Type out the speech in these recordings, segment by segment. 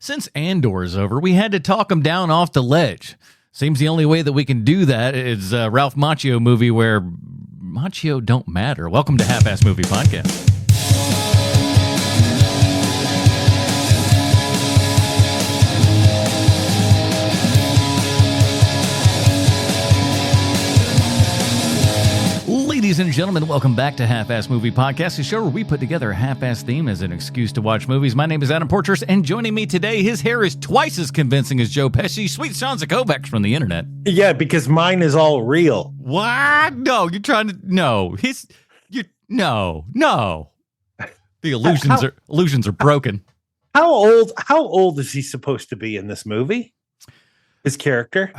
Since Andor is over, we had to talk him down off the ledge. Seems the only way that we can do that is Ralph Macchio Movie, where Macchio don't matter. Welcome to Half-Ass Movie Podcast. Ladies and gentlemen, welcome back to Half-Ass Movie Podcast, a show where we put together a half-ass theme as an excuse to watch movies. My name is Adam Portress, and joining me today, his hair is twice as convincing as Joe Pesci. Sweet sounds of Kovacs from the internet. Yeah, because mine is all real. What? No, you're trying to... No. No. The illusions are broken. How old is he supposed to be in this movie? His character?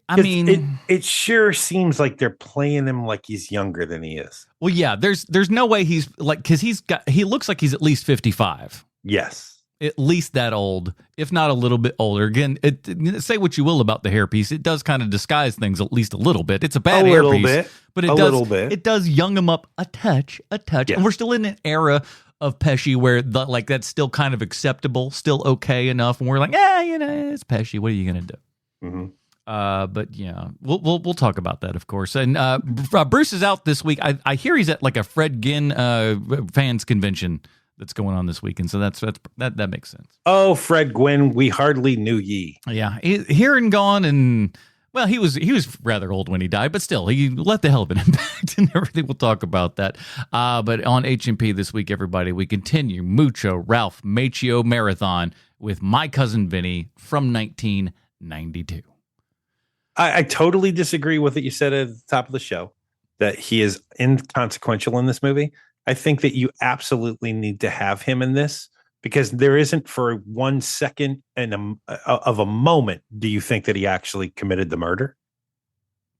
I mean, it sure seems like they're playing him like he's younger than he is. Well, yeah, there's no way he's like, because he looks like he's at least 55. Yes, at least that old, if not a little bit older. Again, say what you will about the hairpiece, it does kind of disguise things at least a little bit. It's a bad hairpiece, but it does young him up a touch, yeah. And we're still in an era of Pesci where that's still kind of acceptable, still okay enough, and we're like, it's Pesci. What are you gonna do? Mm-hmm. But yeah, we'll talk about that, of course. And Bruce is out this week. I hear he's at like a Fred Ginn fans convention that's going on this weekend. So that makes sense. Oh, Fred Gwynn, we hardly knew ye. Yeah, here and gone, and well, he was rather old when he died, but still, he left a hell of an impact and everything. We'll talk about that. But on HMP this week, everybody, we continue Mucho Ralph Macchio Marathon with My Cousin Vinny from 1992. I totally disagree with what you said at the top of the show, that he is inconsequential in this movie. I think that you absolutely need to have him in this, because there isn't for 1 second of a moment do you think that he actually committed the murder.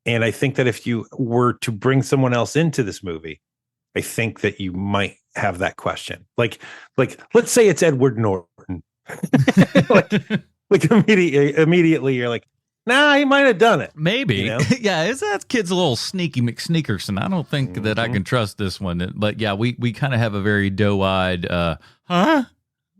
And I think that if you were to bring someone else into this movie, I think that you might have that question. Like let's say it's Edward Norton. like immediately you're like, nah, he might have done it. Maybe. You know? Yeah, that kid's a little sneaky McSneakerson. I don't think that I can trust this one. But yeah, we kind of have a very doe-eyed, huh?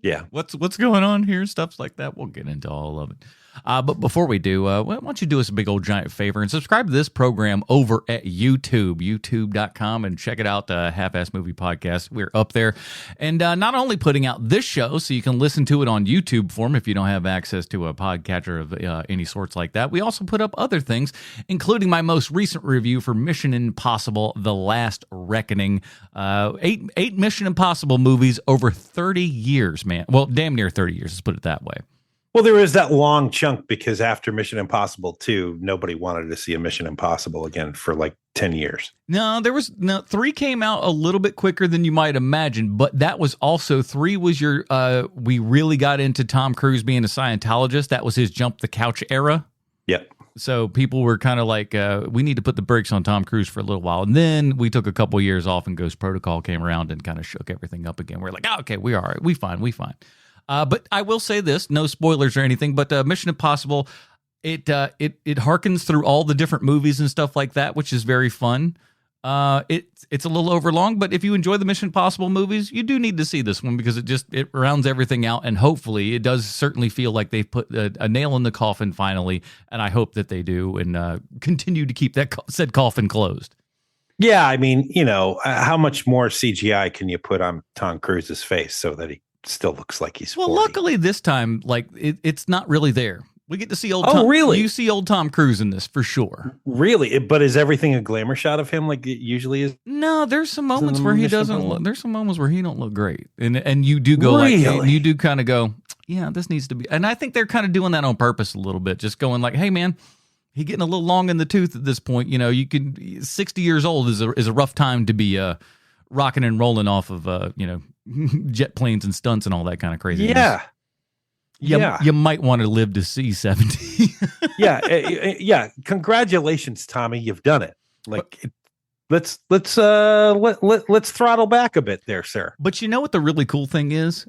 Yeah. What's going on here? Stuff like that. We'll get into all of it. But before we do, why don't you do us a big old giant favor and subscribe to this program over at YouTube, youtube.com, and check it out, Half-Ass Movie Podcast. We're up there. And not only putting out this show so you can listen to it on YouTube form if you don't have access to a podcatcher of any sorts like that, we also put up other things, including my most recent review for Mission Impossible: The Last Reckoning. 8 Mission Impossible movies over 30 years, man. Well, damn near 30 years, let's put it that way. Well, there was that long chunk because after Mission Impossible 2, nobody wanted to see a Mission Impossible again for like 10 years. No, 3 came out a little bit quicker than you might imagine, but that was also 3 was your, we really got into Tom Cruise being a Scientologist. That was his jump the couch era. Yep. So people were kind of like, we need to put the brakes on Tom Cruise for a little while. And then we took a couple years off and Ghost Protocol came around and kind of shook everything up again. We're like, oh, okay, we all right. We fine. But I will say this, no spoilers or anything, but Mission Impossible, it harkens through all the different movies and stuff like that, which is very fun. It's a little overlong, but if you enjoy the Mission Impossible movies, you do need to see this one because it rounds everything out, and hopefully it does certainly feel like they've put a nail in the coffin finally, and I hope that they do and continue to keep that said coffin closed. Yeah, I mean, how much more CGI can you put on Tom Cruise's face so that he still looks like he's 40? Well, luckily this time, it's not really there. We get to see old. Really? You see old Tom Cruise in this for sure. Really? But is everything a glamour shot of him like it usually is? No, there's some moments where he doesn't look. There's some moments where he don't look great, and you do go you do kind of go, yeah, this needs to be. And I think they're kind of doing that on purpose a little bit, just going like, hey man, he getting a little long in the tooth at this point. You can 60 years old is a rough time to be rocking and rolling off of jet planes and stunts and all that kind of crazy. Yeah. You might want to live to see 70. Yeah. Congratulations, Tommy. You've done it. Let's throttle back a bit there, sir. But you know what the really cool thing is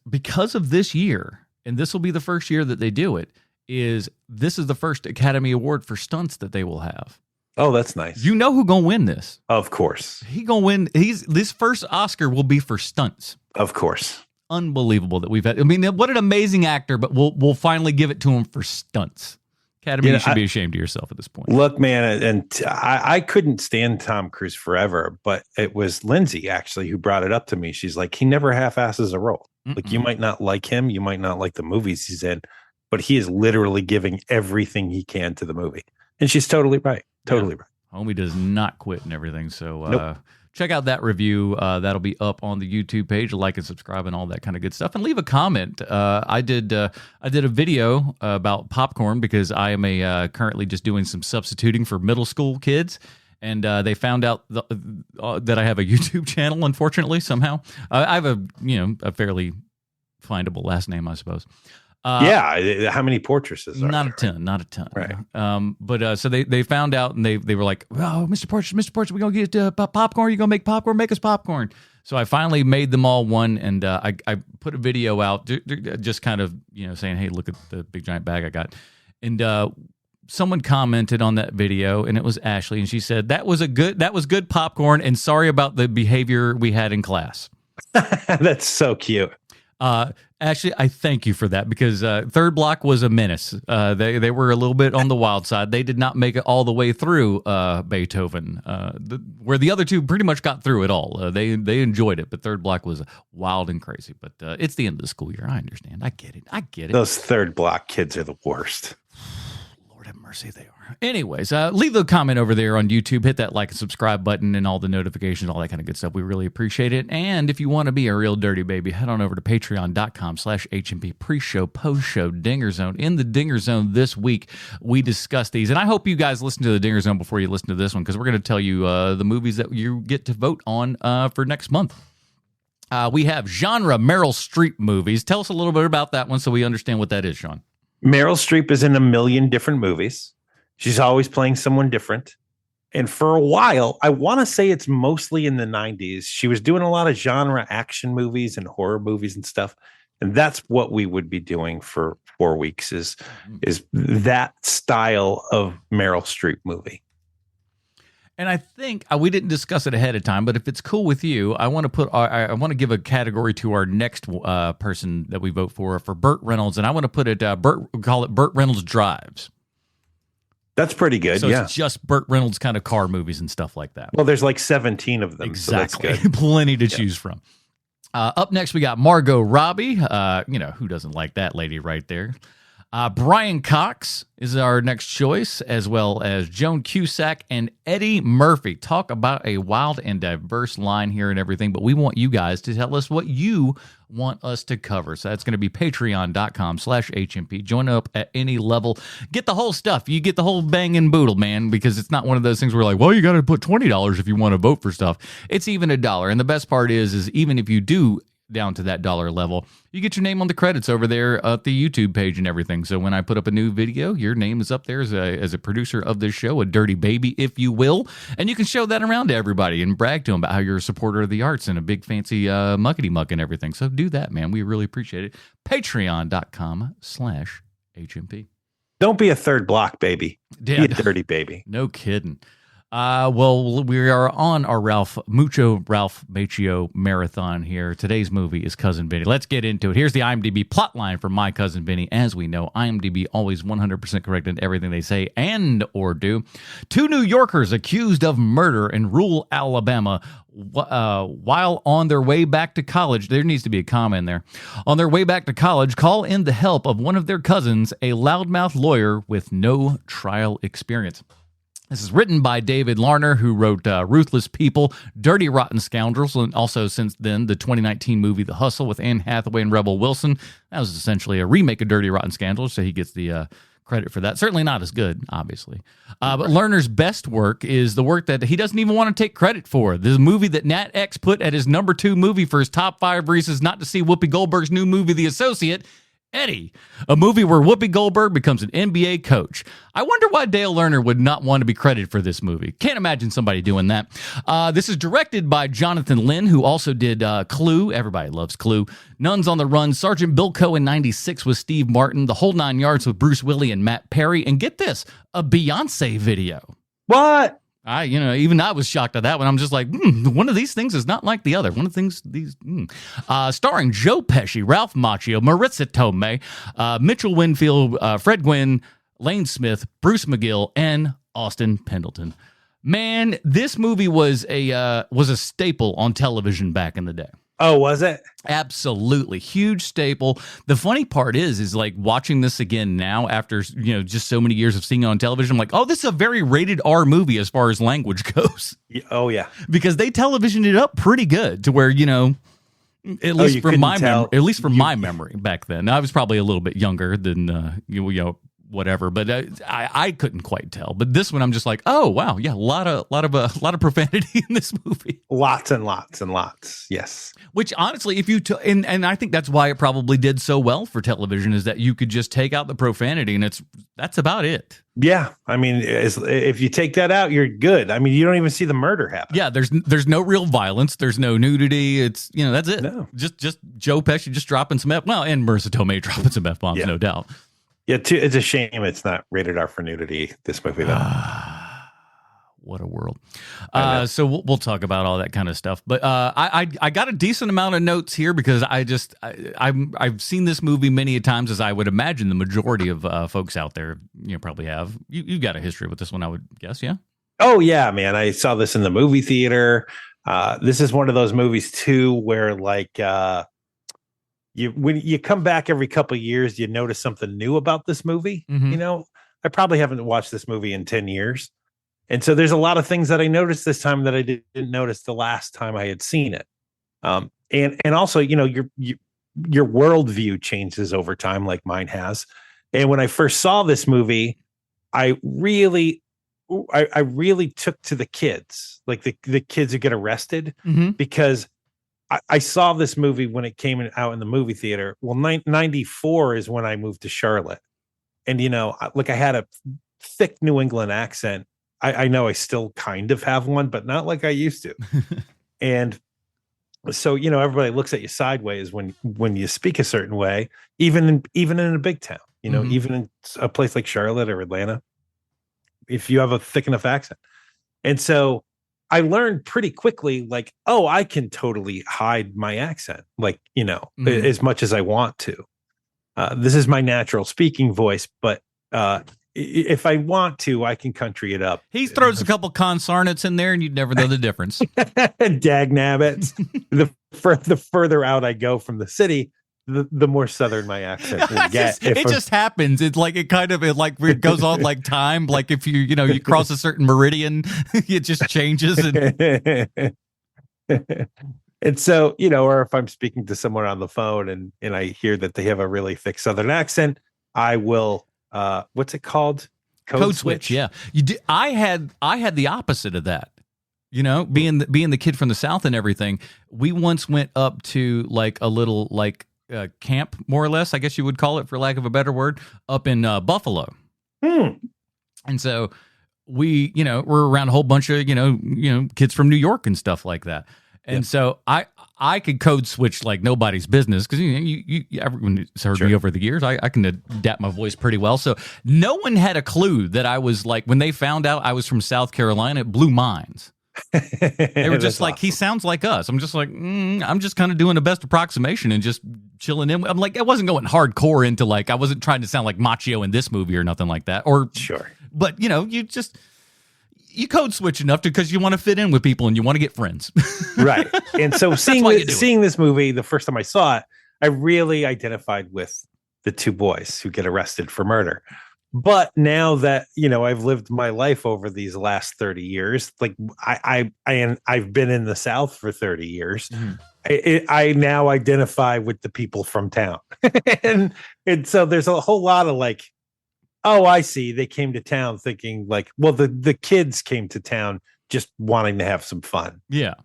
because of this year, and this will be the first year that they do it, this is the first Academy Award for stunts that they will have. Oh, that's nice. You know who gonna win this? Of course. He gonna win. This first Oscar will be for stunts. Of course. unbelievable that we've had. I mean, what an amazing actor, but we'll finally give it to him for stunts. Academy, you should be ashamed of yourself at this point. Look, man, and I couldn't stand Tom Cruise forever, but it was Lindsay actually who brought it up to me. She's like, he never half-asses a role. Like, you might not like him, you might not like the movies he's in, but he is literally giving everything he can to the movie. And she's totally right. Totally right. Homie does not quit and everything. So check out that review. That'll be up on the YouTube page. Like and subscribe and all that kind of good stuff. And leave a comment. I did a video about popcorn because I am currently just doing some substituting for middle school kids. And they found out that I have a YouTube channel, unfortunately, somehow. I have a fairly findable last name, I suppose. How many portraits are not there? Not a ton. Right. But so they found out and they were like, oh, Mr. Portrait, we're going to get popcorn. You're going to make popcorn? Make us popcorn. So I finally made them all one, and I put a video out just kind of, saying, hey, look at the big giant bag I got. And someone commented on that video, and it was Ashley, and she said, that was good popcorn, and sorry about the behavior we had in class. That's so cute. Actually, I thank you for that because Third Block was a menace. They were a little bit on the wild side. They did not make it all the way through Beethoven, where the other two pretty much got through it all. They enjoyed it, but Third Block was wild and crazy. But it's the end of the school year. I understand. I get it. Those Third Block kids are the worst. Lord have mercy, they are. Anyways, leave a comment over there on YouTube. Hit that like and subscribe button and all the notifications, all that kind of good stuff. We really appreciate it. And if you want to be a real dirty baby, head on over to patreon.com/HMP pre-show, post-show, Dinger Zone. In the Dinger Zone this week, we discuss these. And I hope you guys listen to the Dinger Zone before you listen to this one because we're going to tell you the movies that you get to vote on for next month. We have genre Meryl Streep movies. Tell us a little bit about that one so we understand what that is, Sean. Meryl Streep is in a million different movies. She's always playing someone different. And for a while, I want to say it's mostly in the 90s. She was doing a lot of genre action movies and horror movies and stuff. And that's what we would be doing for 4 weeks is that style of Meryl Streep movie. And I think we didn't discuss it ahead of time, but if it's cool with you, I want to I give a category to our next person that we vote for Burt Reynolds, and I want to put it call it Burt Reynolds Drives. That's pretty good. So it's just Burt Reynolds kind of car movies and stuff like that. Well, there's like 17 of them. Exactly, so that's good. Plenty to choose from. Up next, we got Margot Robbie. Who doesn't like that lady right there? Brian Cox is our next choice, as well as Joan Cusack and Eddie Murphy. Talk about a wild and diverse line here and everything, but we want you guys to tell us what you want us to cover. So that's going to be patreon.com/HMP. Join up at any level. Get the whole stuff. You get the whole bang and boodle, man, because it's not one of those things where like, well, you got to put $20 if you want to vote for stuff. It's even $1. And the best part is even if you do down to that dollar level, you get your name on the credits over there at the YouTube page and everything. So when I put up a new video, your name is up there as a producer of this show, a dirty baby, if you will. And you can show that around to everybody and brag to them about how you're a supporter of the arts and a big fancy muckety muck and everything. So do that, man. We really appreciate it. Patreon.com/HMP. Don't be a Third Block baby. Be a dirty baby. No kidding. Well, we are on our Mucho Ralph Macchio marathon here. Today's movie is Cousin Vinny. Let's get into it. Here's the IMDb plot line for My Cousin Vinny. As we know, IMDb always 100% correct in everything they say and or do. 2 New Yorkers accused of murder in rural Alabama while on their way back to college. There needs to be a comma in there. On their way back to college, call in the help of one of their cousins, a loudmouth lawyer with no trial experience. This is written by David Larner, who wrote Ruthless People, Dirty Rotten Scoundrels, and also since then the 2019 movie The Hustle with Anne Hathaway and Rebel Wilson. That was essentially a remake of Dirty Rotten Scoundrels, so he gets the credit for that. Certainly not as good, obviously. But Lerner's best work is the work that he doesn't even want to take credit for. The movie that Nat X put at his number 2 movie for his top 5 reasons not to see Whoopi Goldberg's new movie, The Associate, Eddie, a movie where Whoopi Goldberg becomes an NBA coach. I wonder why Dale Lerner would not want to be credited for this movie. Can't imagine somebody doing that. This is directed by Jonathan Lynn, who also did Clue. Everybody loves Clue. Nuns on the Run, Sergeant Bilko in 96 with Steve Martin, The Whole Nine Yards with Bruce Willis and Matt Perry. And get this, a Beyonce video. What? Even I was shocked at that one. I'm just like, one of these things is not like the other. One of the things, starring Joe Pesci, Ralph Macchio, Marissa Tomei, Mitchell Winfield, Fred Gwynn, Lane Smith, Bruce McGill, and Austin Pendleton. Man, this movie was a staple on television back in the day. Oh, was it? Absolutely. Huge staple. The funny part is like watching this again now after, just so many years of seeing it on television. I'm like, oh, this is a very rated R movie as far as language goes. Oh, yeah. Because they televisioned it up pretty good to where, at least from my memory back then. I was probably a little bit younger than, whatever, but I couldn't quite tell. But this one, I'm just like, oh wow, yeah, a lot of profanity in this movie. Lots and lots and lots. Yes. Which honestly, if you and I think that's why it probably did so well for television, is that you could just take out the profanity and that's about it. Yeah, I mean, if you take that out, you're good. I mean, you don't even see the murder happen. Yeah, there's no real violence. There's no nudity. It's that's it. No. Just Joe Pesci just dropping some and Marissa Tomei dropping some F-bombs, no doubt. Yeah, it's a shame it's not rated R for nudity, this movie, though. What a world. So we'll talk about all that kind of stuff. But I got a decent amount of notes here because I've seen this movie many a times, as I would imagine the majority of folks out there probably have. You've got a history with this one, I would guess, yeah? Oh, yeah, man. I saw this in the movie theater. This is one of those movies, too, where like... when you come back every couple of years, you notice something new about this movie. Mm-hmm. I probably haven't watched this movie in 10 years. And so there's a lot of things that I noticed this time that I didn't notice the last time I had seen it. And also, your worldview changes over time, like mine has. And when I first saw this movie, I really took to the kids, like the kids who get arrested, because I saw this movie when it came out in the movie theater. Well, 94 is when I moved to Charlotte. And, I had a thick New England accent. I know I still kind of have one, but not like I used to. And so, everybody looks at you sideways when you speak a certain way, even in a big town, even in a place like Charlotte or Atlanta, if you have a thick enough accent. And so I learned pretty quickly, like, oh, I can totally hide my accent, like, as much as I want to. This is my natural speaking voice, but if I want to, I can country it up. He throws a couple consonants in there and you'd never know the difference. Dag nabbits. The further out I go from the city, the more southern my accent will get. It just happens. It's like it goes on like time. Like if you cross a certain meridian, it just changes. And so, or if I'm speaking to someone on the phone and I hear that they have a really thick southern accent, I will what's it called? Code switch. Yeah. I had the opposite of that. Being the kid from the South and everything, we once went up to like a little camp, more or less, I guess you would call it, for lack of a better word, up in Buffalo. And so we're around a whole bunch of kids from New York and stuff like that. And so I could code switch like nobody's business because everyone who's heard me over the years, I can adapt my voice pretty well. So no one had a clue that I was like, when they found out I was from South Carolina, it blew minds. They were just like, awesome. He sounds like us. I'm just like, I'm just kind of doing the best approximatation and just chilling in. I'm like, I wasn't going hardcore into like, I wasn't trying to sound like Macchio in this movie or nothing like that. Or sure, but you code switch enough because you want to fit in with people and you want to get friends. Right. And so seeing this movie, the first time I saw it, I really identified with the two boys who get arrested for murder. But now that, I've lived my life over these last 30 years, like I've been in the South for 30 years. I now identify with the people from town. and so there's a whole lot of like, oh, I see. They came to town thinking like, well, the kids came to town just wanting to have some fun. Yeah.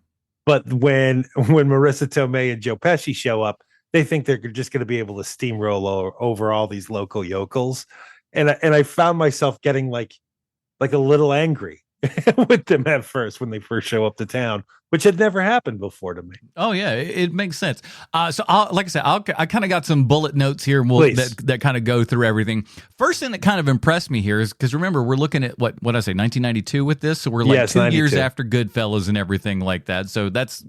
But when Marissa Tomei and Joe Pesci show up, they think they're just going to be able to steamroll over all these local yokels. And I found myself getting like a little angry with them at first when they first show up to town, which had never happened before to me. Oh yeah, it makes sense. So like I said, I kind of got some bullet notes here, and that kind of go through everything. First thing that kind of impressed me here is because remember we're looking at what I say 1992 with this, so we're like 2 years after Goodfellas and everything like that. So that's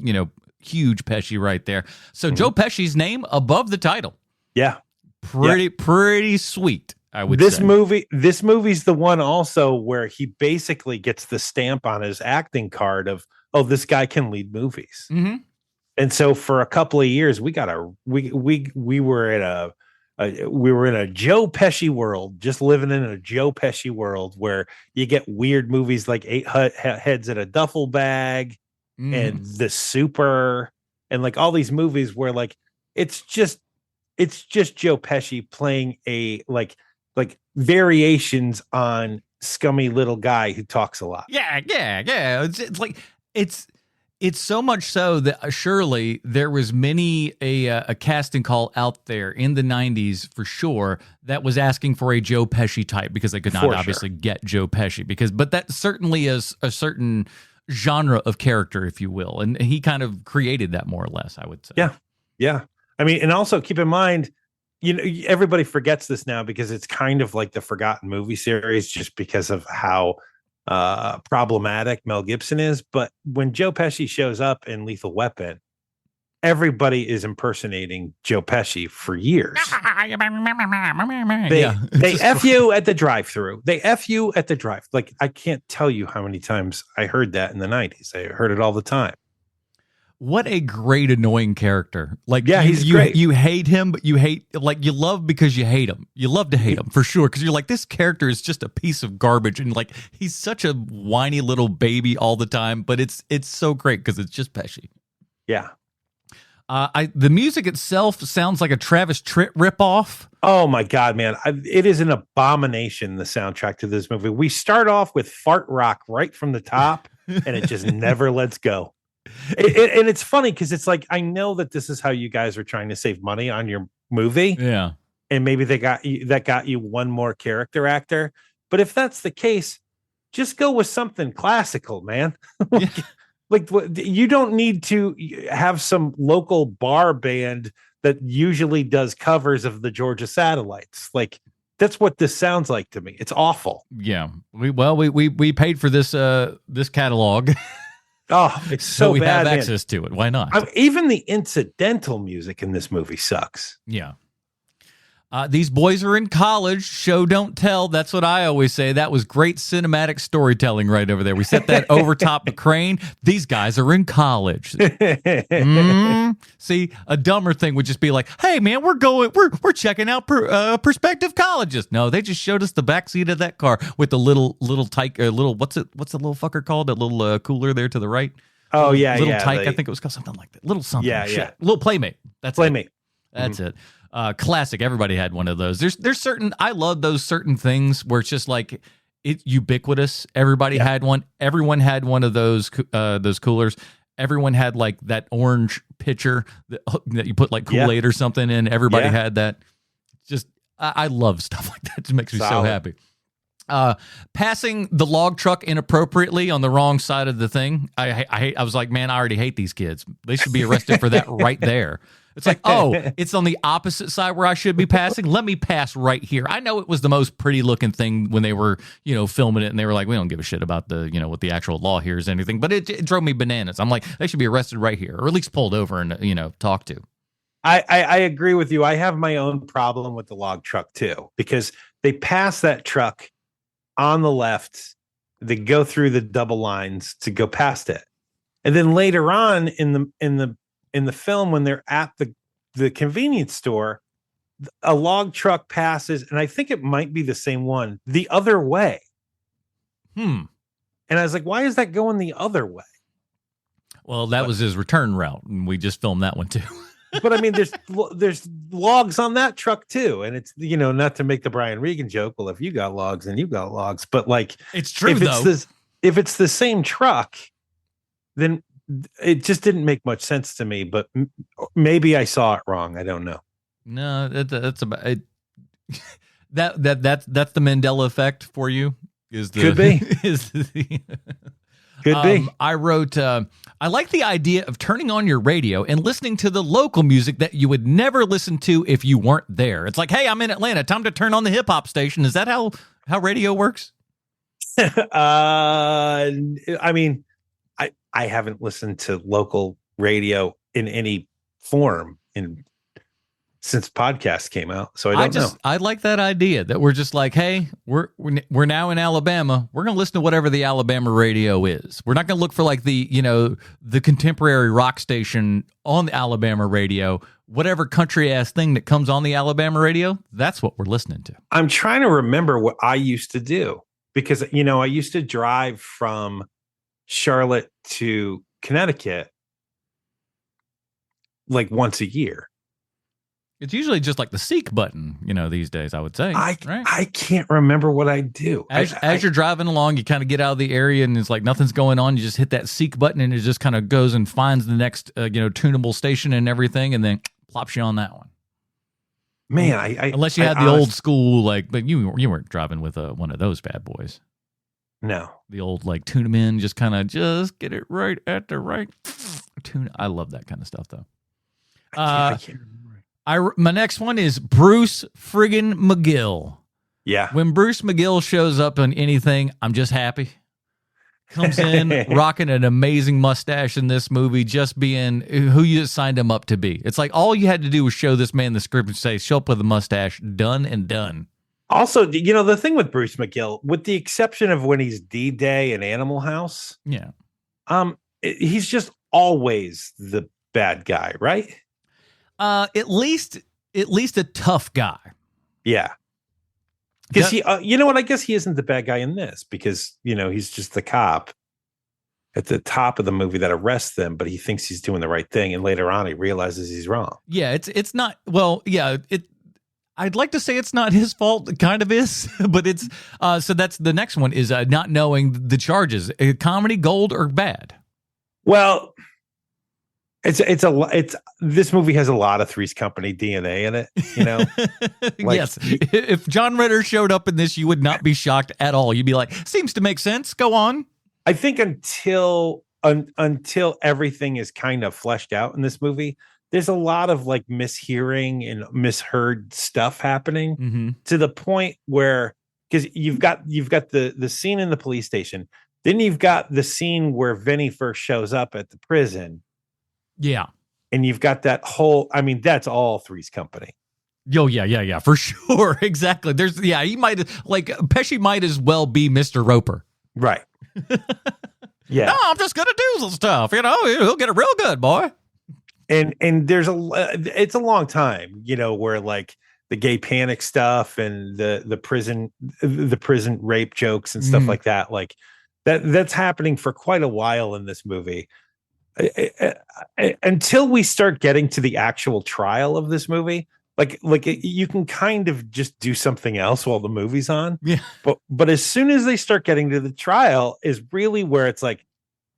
huge Pesci right there. So Joe Pesci's name above the title. Yeah, pretty sweet. I would this say. This movie's the one also where he basically gets the stamp on his acting card of, oh, this guy can lead movies. Mm-hmm. And so for a couple of years, we were in a Joe Pesci world, just living in a Joe Pesci world where you get weird movies like Eight Heads in a Duffel Bag and The Super and like all these movies where like it's just Joe Pesci playing a like variations on scummy little guy who talks a lot. Yeah. It's like it's so much so that surely there was many a casting call out there in the 90s for sure that was asking for a Joe Pesci type because they could not obviously get Joe Pesci but that certainly is a certain genre of character, if you will, and he kind of created that more or less, I would say. Yeah. I mean, and also keep in mind, everybody forgets this now because it's kind of like the forgotten movie series just because of how problematic Mel Gibson is. But when Joe Pesci shows up in Lethal Weapon, everybody is impersonating Joe Pesci for years. They F you at the drive-thru. They F you at the drive. Like, I can't tell you how many times I heard that in the 90s. I heard it all the time. What a great annoying character. Like, he's great. You hate him, but you love because you hate him. You love to hate him for sure. Cause you're like, this character is just a piece of garbage. And like, he's such a whiny little baby all the time, but it's so great because it's just Pesci. Yeah. The music itself sounds like a Travis Tritt ripoff. Oh my God, man. It is an abomination, the soundtrack to this movie. We start off with fart rock right from the top and it just never lets go. And it's funny because it's like, I know that this is how you guys are trying to save money on your movie. Yeah. And maybe got you one more character actor. But if that's the case, just go with something classical, man. Like you don't need to have some local bar band that usually does covers of the Georgia Satellites. Like that's what this sounds like to me. It's awful. Yeah. We paid for this catalog. Oh, it's so we bad, have access to it. Why not? Even the incidental music in this movie sucks. Yeah. These boys are in college. Show don't tell. That's what I always say. That was great cinematic storytelling right over there. We set that over top the crane. These guys are in college. See, a dumber thing would just be like, "Hey, man, we're checking out prospective colleges." No, they just showed us the back seat of that car with the little tyke, what's the little fucker called? That little cooler there to the right. Oh yeah, little tyke. I think it was called something like that. Little something. Yeah. Little Playmate. That's Playmate. It. That's it. Classic. Everybody had one of those. There's certain, I love those certain things where it's just like it's ubiquitous. Everybody had one. Everyone had one of those coolers. Everyone had like that orange pitcher that you put like Kool-Aid or something in. Everybody had that. Just, I love stuff like that. It just makes me so happy. Passing the log truck inappropriately on the wrong side of the thing. I was like, man, I already hate these kids. They should be arrested for that right there. It's like, oh, it's on the opposite side where I should be passing. Let me pass right here. I know it was the most pretty looking thing when they were, filming it, and they were like, we don't give a shit about the, what the actual law here is anything. But it drove me bananas. I'm like, they should be arrested right here, or at least pulled over and talked to. I agree with you. I have my own problem with the log truck too, because they pass that truck on the left. They go through the double lines to go past it, and then later on in the film, when they're at the convenience store, a log truck passes, and I think it might be the same one, the other way. And I was like, why is that going the other way? Well, that was his return route, and we just filmed that one too. But I mean, there's logs on that truck too, and it's not to make the Brian Regan joke. Well, if you got logs, then you got logs. But like, it's true if it's the same truck, then it just didn't make much sense to me. But maybe I saw it wrong. I don't know. No, that's about it. That's the Mandela effect for you. Could be. Is the Could be. I wrote, I like the idea of turning on your radio and listening to the local music that you would never listen to if you weren't there. It's like, hey, I'm in Atlanta. Time to turn on the hip hop station. Is that how radio works? I mean, I haven't listened to local radio in any form since podcasts came out, so I don't know. I like that idea that we're just like, hey, we're now in Alabama. We're gonna listen to whatever the Alabama radio is. We're not gonna look for like the contemporary rock station on the Alabama radio. Whatever country ass thing that comes on the Alabama radio, that's what we're listening to. I'm trying to remember what I used to do because I used to drive from Charlotte to Connecticut like once a year. It's usually just like the seek button, these days, I would say. I can't remember what I do. As you're driving along, you kind of get out of the area and it's like nothing's going on. You just hit that seek button and it just kind of goes and finds the next, tunable station and everything and then plops you on that one. Man, unless you had the old school, but you weren't driving with one of those bad boys. No. The old, tune them in, just kind of just get it right at the right tune. I love that kind of stuff, though. I can't remember. My next one is Bruce friggin' McGill. Yeah. When Bruce McGill shows up on anything, I'm just happy. Comes in rocking an amazing mustache in this movie, just being who you signed him up to be. It's like all you had to do was show this man the script and say, show up with a mustache, done and done. Also, the thing with Bruce McGill, with the exception of when he's D-Day in Animal House, yeah, he's just always the bad guy, right? At least a tough guy. Yeah. Because he, I guess he isn't the bad guy in this because, he's just the cop at the top of the movie that arrests them, but he thinks he's doing the right thing. And later on, he realizes he's wrong. Yeah. It's not, well, yeah, I'd like to say it's not his fault. It kind of is, but it's, so that's the next one is not knowing the charges, comedy, gold, or bad. Well, this movie has a lot of Three's Company DNA in it, Yes. If John Ritter showed up in this, you would not be shocked at all. You'd be like, seems to make sense. Go on. I think until everything is kind of fleshed out in this movie, there's a lot of mishearing and misheard stuff happening to the point where, because you've got the scene in the police station, then you've got the scene where Vinny first shows up at the prison. Yeah. And you've got that whole, that's all Three's Company. Yo, yeah, for sure. Exactly. He might, Pesci might as well be Mr. Roper. Right. Yeah. No, I'm just going to do some stuff. He'll get it real good, boy. And there's it's a long time, where the gay panic stuff and the prison rape jokes and stuff like that. That's happening for quite a while in this movie. Until we start getting to the actual trial of this movie, you can kind of just do something else while the movie's on. Yeah. But as soon as they start getting to the trial is really where it's like,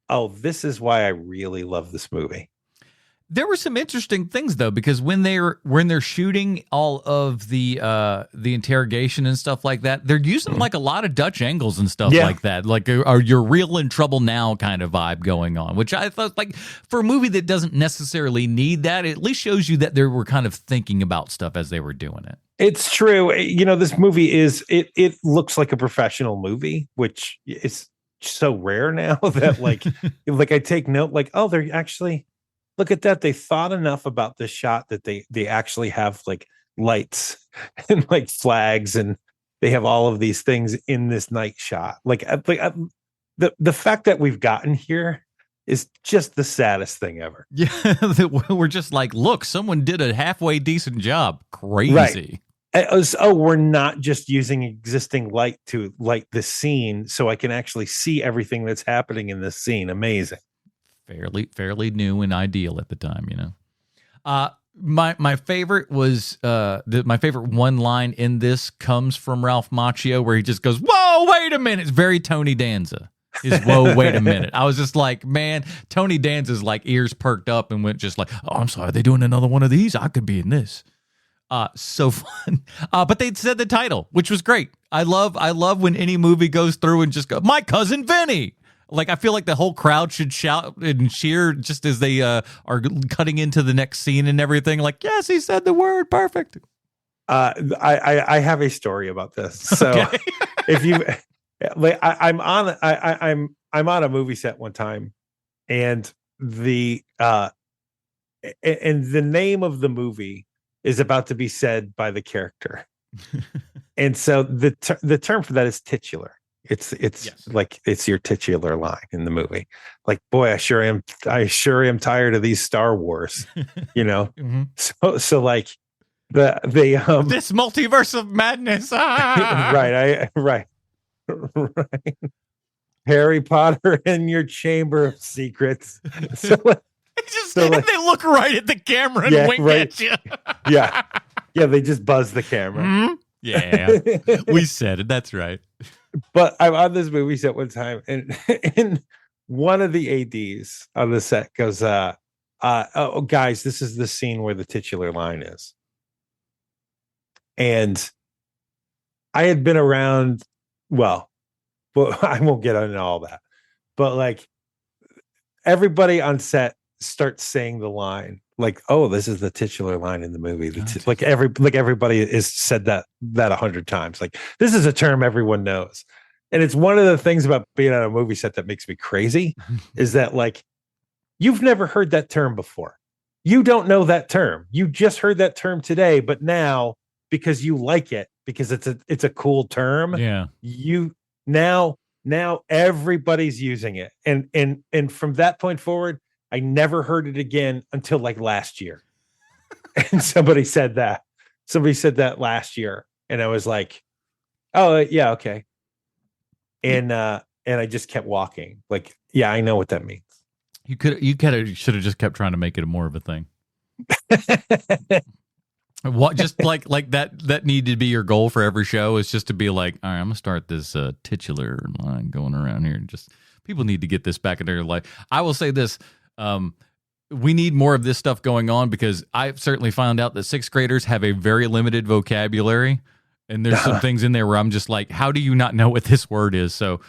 oh, this is why I really love this movie. There were some interesting things though, because when they're shooting all of the interrogation and stuff like that, they're using a lot of Dutch angles and stuff like that, are you're real in trouble now kind of vibe going on, which I thought for a movie that doesn't necessarily need that, it at least shows you that they were kind of thinking about stuff as they were doing it. It's true. This movie it looks like a professional movie, which is so rare now that I take note oh, they're actually. Look at that. They thought enough about this shot that they actually have lights and flags and they have all of these things in this night shot. The fact that we've gotten here is just the saddest thing ever. Yeah. We're just look, someone did a halfway decent job. Crazy. Right. We're not just using existing light to light the scene so I can actually see everything that's happening in this scene. Amazing. Fairly new and ideal at the time, My favorite was my favorite one line in this comes from Ralph Macchio, where he just goes, "Whoa, wait a minute!" It's very Tony Danza. Whoa, wait a minute. I was just like, man, Tony Danza's ears perked up and went just oh, I'm sorry, are they doing another one of these? I could be in this. So fun. But they said the title, which was great. I love when any movie goes through and just go, My Cousin Vinny. Like, I feel like the whole crowd should shout and cheer just as they are cutting into the next scene and everything. Like, yes, he said the word. Perfect. I have a story about this. So Okay. if you, like, I'm on a movie set one time, and the name of the movie is about to be said by the character, and so the term for that is titular. It's Yes. like it's your titular line in the movie. Like, boy, I sure am tired of these Star Wars, you know. Mm-hmm. So like the this multiverse of madness. right, right. Harry Potter and your Chamber of Secrets. So, They look right at the camera and wink at you. yeah, they just buzz the camera. Mm-hmm. Yeah, we said it. That's right. But I'm on this movie set one time, and one of the ADs on the set goes, "Oh, guys, this is the scene where the titular line is." And I had been around, well, I won't get into all that, but like everybody on set starts saying the line, like, "Oh, this is the titular line in the movie." Like everybody has said that 100 times. Like, this is a term everyone knows, and it's one of the things about being on a movie set that makes me crazy is that, like, you've never heard that term before. You don't know that term. You just heard that term today, but now because you like it, because it's a cool term. Yeah. You now everybody's using it, and from that point forward, I never heard it again until like last year. And somebody said that last year, and I was like, "Oh yeah, okay." And I just kept walking. Like, yeah, I know what that means. You should have just kept trying to make it more of a thing. What, just like that needed to be your goal for every show, is just to be like, all right, I'm gonna start this titular line going around here, and just people need to get this back in their life. I will say this. We need more of this stuff going on, because I've certainly found out that sixth graders have a very limited vocabulary, and there's some things in there where I'm just like, how do you not know what this word is? So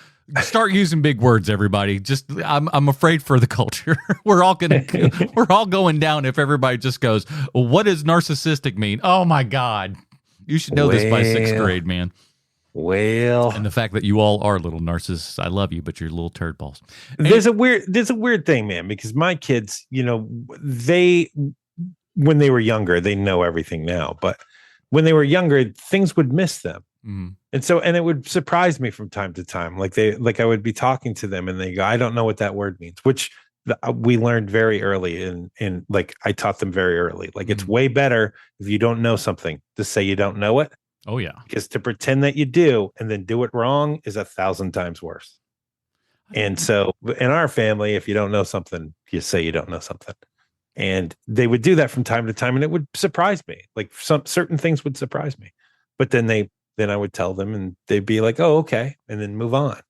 start using big words, everybody. Just I'm afraid for the culture. We're all going down if everybody just goes, what does narcissistic mean? Oh my God. You should know this by sixth grade, man. Well, and the fact that you all are little narcissists, I love you, but you're little turd balls. There's a weird thing, man, because my kids, you know, when they were younger, they know everything now, but when they were younger, things would miss them. Mm-hmm. And it would surprise me from time to time. Like I would be talking to them and they go, I don't know what that word means, which we learned very early in like, I taught them very early. Like, it's way better if you don't know something to say you don't know it. Oh yeah. Because to pretend that you do and then do it wrong is 1,000 times worse. And so in our family, if you don't know something, you say you don't know something. And they would do that from time to time, and it would surprise me. Like, certain things would surprise me. But then I would tell them, and they'd be like, "Oh, okay," and then move on.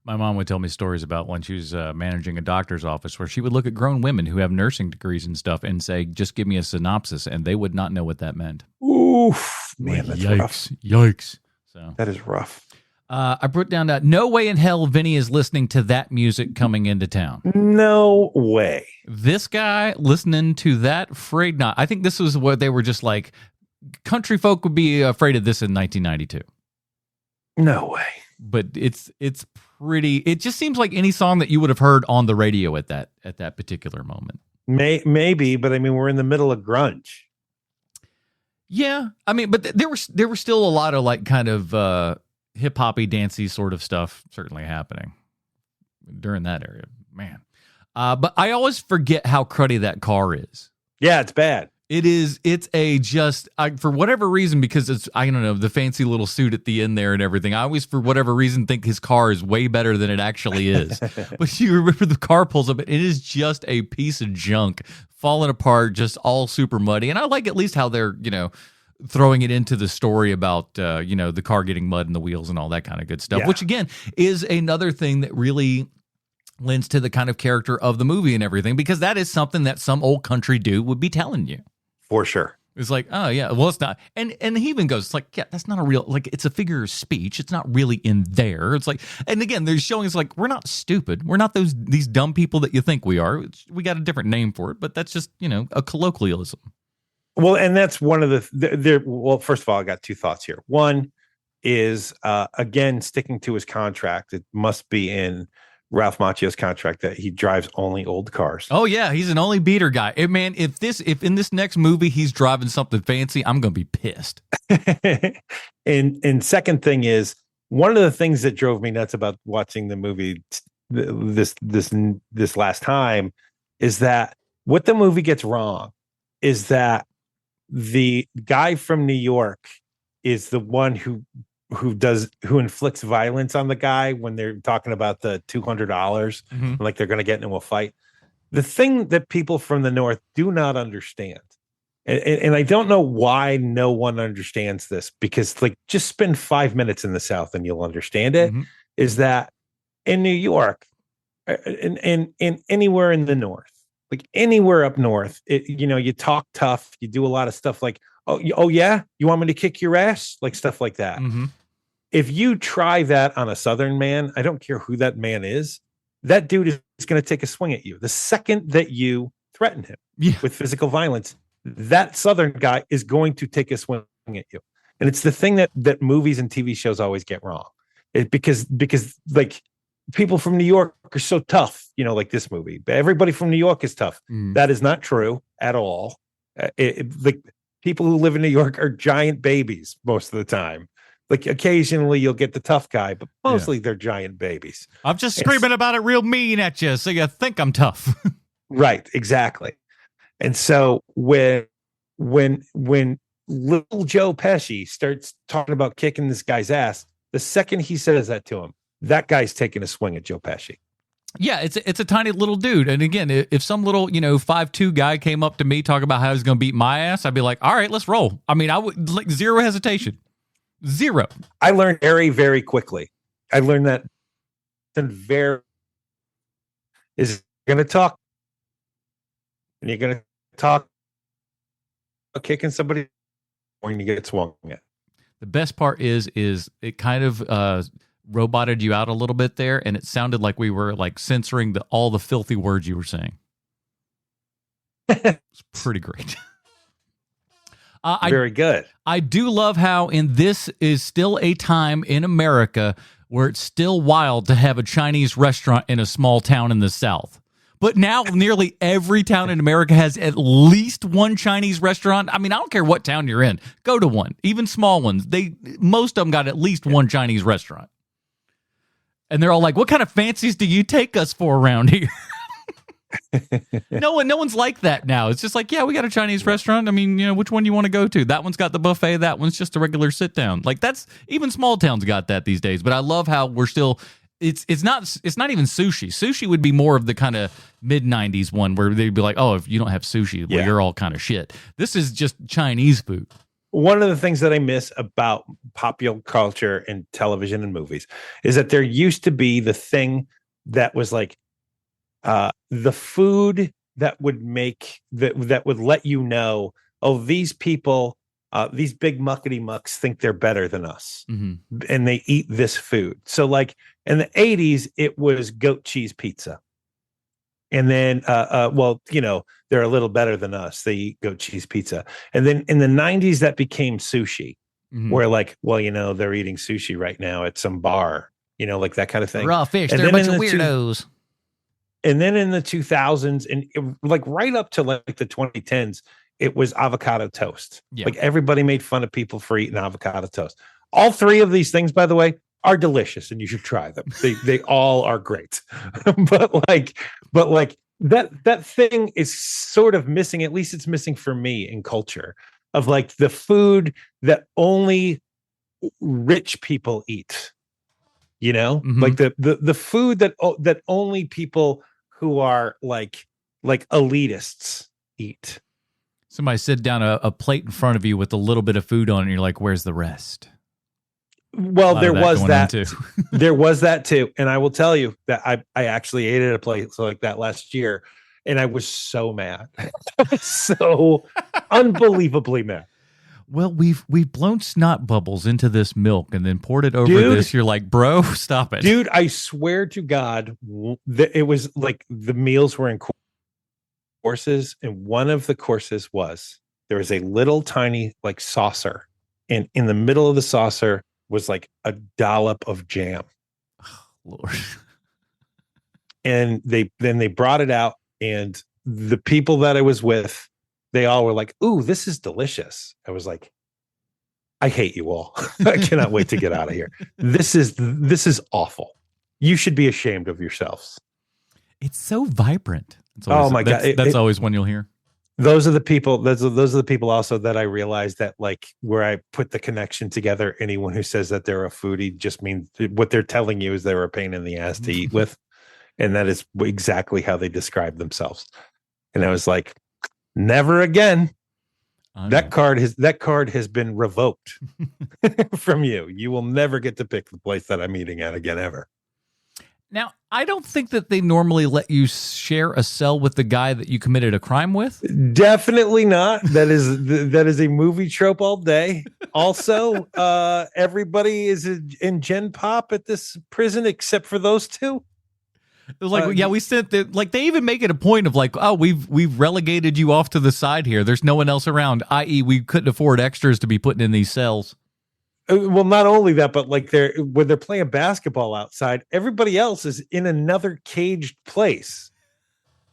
My mom would tell me stories about when she was managing a doctor's office, where she would look at grown women who have nursing degrees and stuff and say, just give me a synopsis, and they would not know what that meant. Oof, man, that's rough. Yikes. So that is rough. I put down that no way in hell Vinny is listening to that music coming into town. No way. This guy listening to that, afraid not. I think this was what they were just like, country folk would be afraid of this in 1992. No way. But it's pretty. It just seems like any song that you would have heard on the radio at that particular moment. Maybe, but I mean, we're in the middle of grunge. Yeah, I mean, but there were still a lot of like kind of hip hoppy, dancey sort of stuff certainly happening during that area, man. But I always forget how cruddy that car is. Yeah, it's bad. It is. It's for whatever reason, because it's, I don't know, the fancy little suit at the end there and everything. I always, for whatever reason, think his car is way better than it actually is. But you remember the car pulls up, it is just a piece of junk falling apart, just all super muddy. And I like at least how they're, throwing it into the story about, the car getting mud in the wheels and all that kind of good stuff, which again is another thing that really lends to the kind of character of the movie and everything, because that is something that some old country dude would be telling you. For sure. It's like, oh yeah, well it's not, and he even goes, it's like, yeah, that's not a real, like it's a figure of speech. It's not really in there. It's like, and again, they're showing us like we're not stupid. We're not these dumb people that you think we are. We got a different name for it, but that's just a colloquialism. Well, and that's one of the well, first of all, I got two thoughts here. One is again sticking to his contract. It must be in Ralph Macchio's contract that he drives only old cars. Oh yeah, he's an only beater guy. Man, if in this next movie he's driving something fancy, I'm gonna be pissed. And second thing is, one of the things that drove me nuts about watching the movie this last time is that what the movie gets wrong is that the guy from New York is the one who inflicts violence on the guy when they're talking about the $200, like they're going to get into a fight. The thing that people from the North do not understand, and I don't know why no one understands this, because like just spend 5 minutes in the South and you'll understand it, is that in New York and anywhere in the North, like anywhere up north, you talk tough, you do a lot of stuff like, oh yeah, you want me to kick your ass, like stuff like that. If you try that on a Southern man, I don't care who that man is, that dude is going to take a swing at you. The second that you threaten him with physical violence, that Southern guy is going to take a swing at you. And it's the thing that movies and TV shows always get wrong. Because like people from New York are so tough, like this movie. Everybody from New York is tough. That is not true at all. Like people who live in New York are giant babies most of the time. Like occasionally you'll get the tough guy, but mostly they're giant babies. I'm just screaming about it real mean at you, so you think I'm tough. Right, exactly. And so when little Joe Pesci starts talking about kicking this guy's ass, the second he says that to him, that guy's taking a swing at Joe Pesci. Yeah, it's a tiny little dude. And again, if some little, 5'2" guy came up to me talking about how he's going to beat my ass, I'd be like, all right, let's roll. I mean, I would like zero hesitation. Zero. I learned very, very quickly. I learned that is going to talk, and you're going to talk about kicking somebody when you get swung at. The best part is it kind of roboted you out a little bit there, and it sounded like we were like censoring all the filthy words you were saying. It's pretty great. Very good. I do love how in this is still a time in America where it's still wild to have a Chinese restaurant in a small town in the South. But now nearly every town in America has at least one Chinese restaurant. I mean, I don't care what town you're in. Go to one. Even small ones. Most of them got at least one Chinese restaurant. And they're all like, what kind of fancies do you take us for around here? No one's like that now. It's just like, yeah, we got a Chinese restaurant. I mean, which one do you want to go to? That one's got the buffet. That one's just a regular sit down. Like that's even small towns got that these days. But I love how we're still. It's not even sushi. Sushi would be more of the kind of mid-90s one where they'd be like, oh, if you don't have sushi, well, you're all kind of shit. This is just Chinese food. One of the things that I miss about popular culture and television and movies is that there used to be the thing that was like the food that would make that would let you know, oh, these people, these big muckety mucks think they're better than us, and they eat this food. So like in the 80s, it was goat cheese pizza. And then, they're a little better than us. They eat goat cheese pizza. And then in the 90s, that became sushi, where like, well, they're eating sushi right now at some bar, like that kind of thing. Raw fish. They're a bunch of weirdos. And then in the 2000s, and like right up to like the 2010s, it was avocado toast. Yeah. Like everybody made fun of people for eating avocado toast. All three of these things, by the way, are delicious, and you should try them. They all are great. but like that thing is sort of missing. At least it's missing for me in culture of like the food that only rich people eat. Like the food that only people who are like elitists eat. Somebody sit down a plate in front of you with a little bit of food on it, and you're like, where's the rest? Well, there was that. There was that too. And I will tell you that I actually ate at a place like that last year. and I was so mad. I was so unbelievably mad. Well, we've blown snot bubbles into this milk and then poured it over this. You're like, bro, stop it. Dude, I swear to God, it was like the meals were in courses, and one of the courses was there was a little tiny like saucer, and in the middle of the saucer was like a dollop of jam. Oh, Lord. And they brought it out, and the people that I was with, they all were like, "Ooh, this is delicious." I was like, "I hate you all. I cannot wait to get out of here. This is awful. You should be ashamed of yourselves." It's so vibrant. Oh my God. That's always one you'll hear. Those are the people. Those are the people also that I realized that, like, where I put the connection together. Anyone who says that they're a foodie just means what they're telling you is they're a pain in the ass to eat with, and that is exactly how they describe themselves. And I was like, never again. That card has been revoked from you. You will never get to pick the place that I'm eating at again ever. Now, I don't think that they normally let you share a cell with the guy that you committed a crime with. Definitely not. That is a movie trope all day. Also, everybody is in Gen Pop at this prison except for those two. Like, yeah, we sent the, like, they even make it a point of like, oh, we've relegated you off to the side here. There's no one else around, i.e. we couldn't afford extras to be putting in these cells. Well, not only that, but like when they're playing basketball outside, everybody else is in another caged place.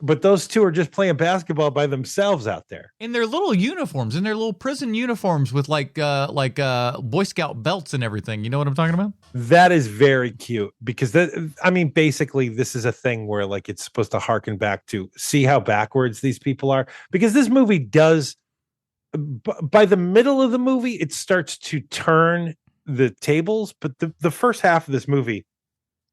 But those two are just playing basketball by themselves out there. In their little uniforms, in their little prison uniforms with like Boy Scout belts and everything. You know what I'm talking about? That is very cute because basically this is a thing where like it's supposed to harken back to see how backwards these people are, because this movie does, by the middle of the movie, it starts to turn the tables. But the first half of this movie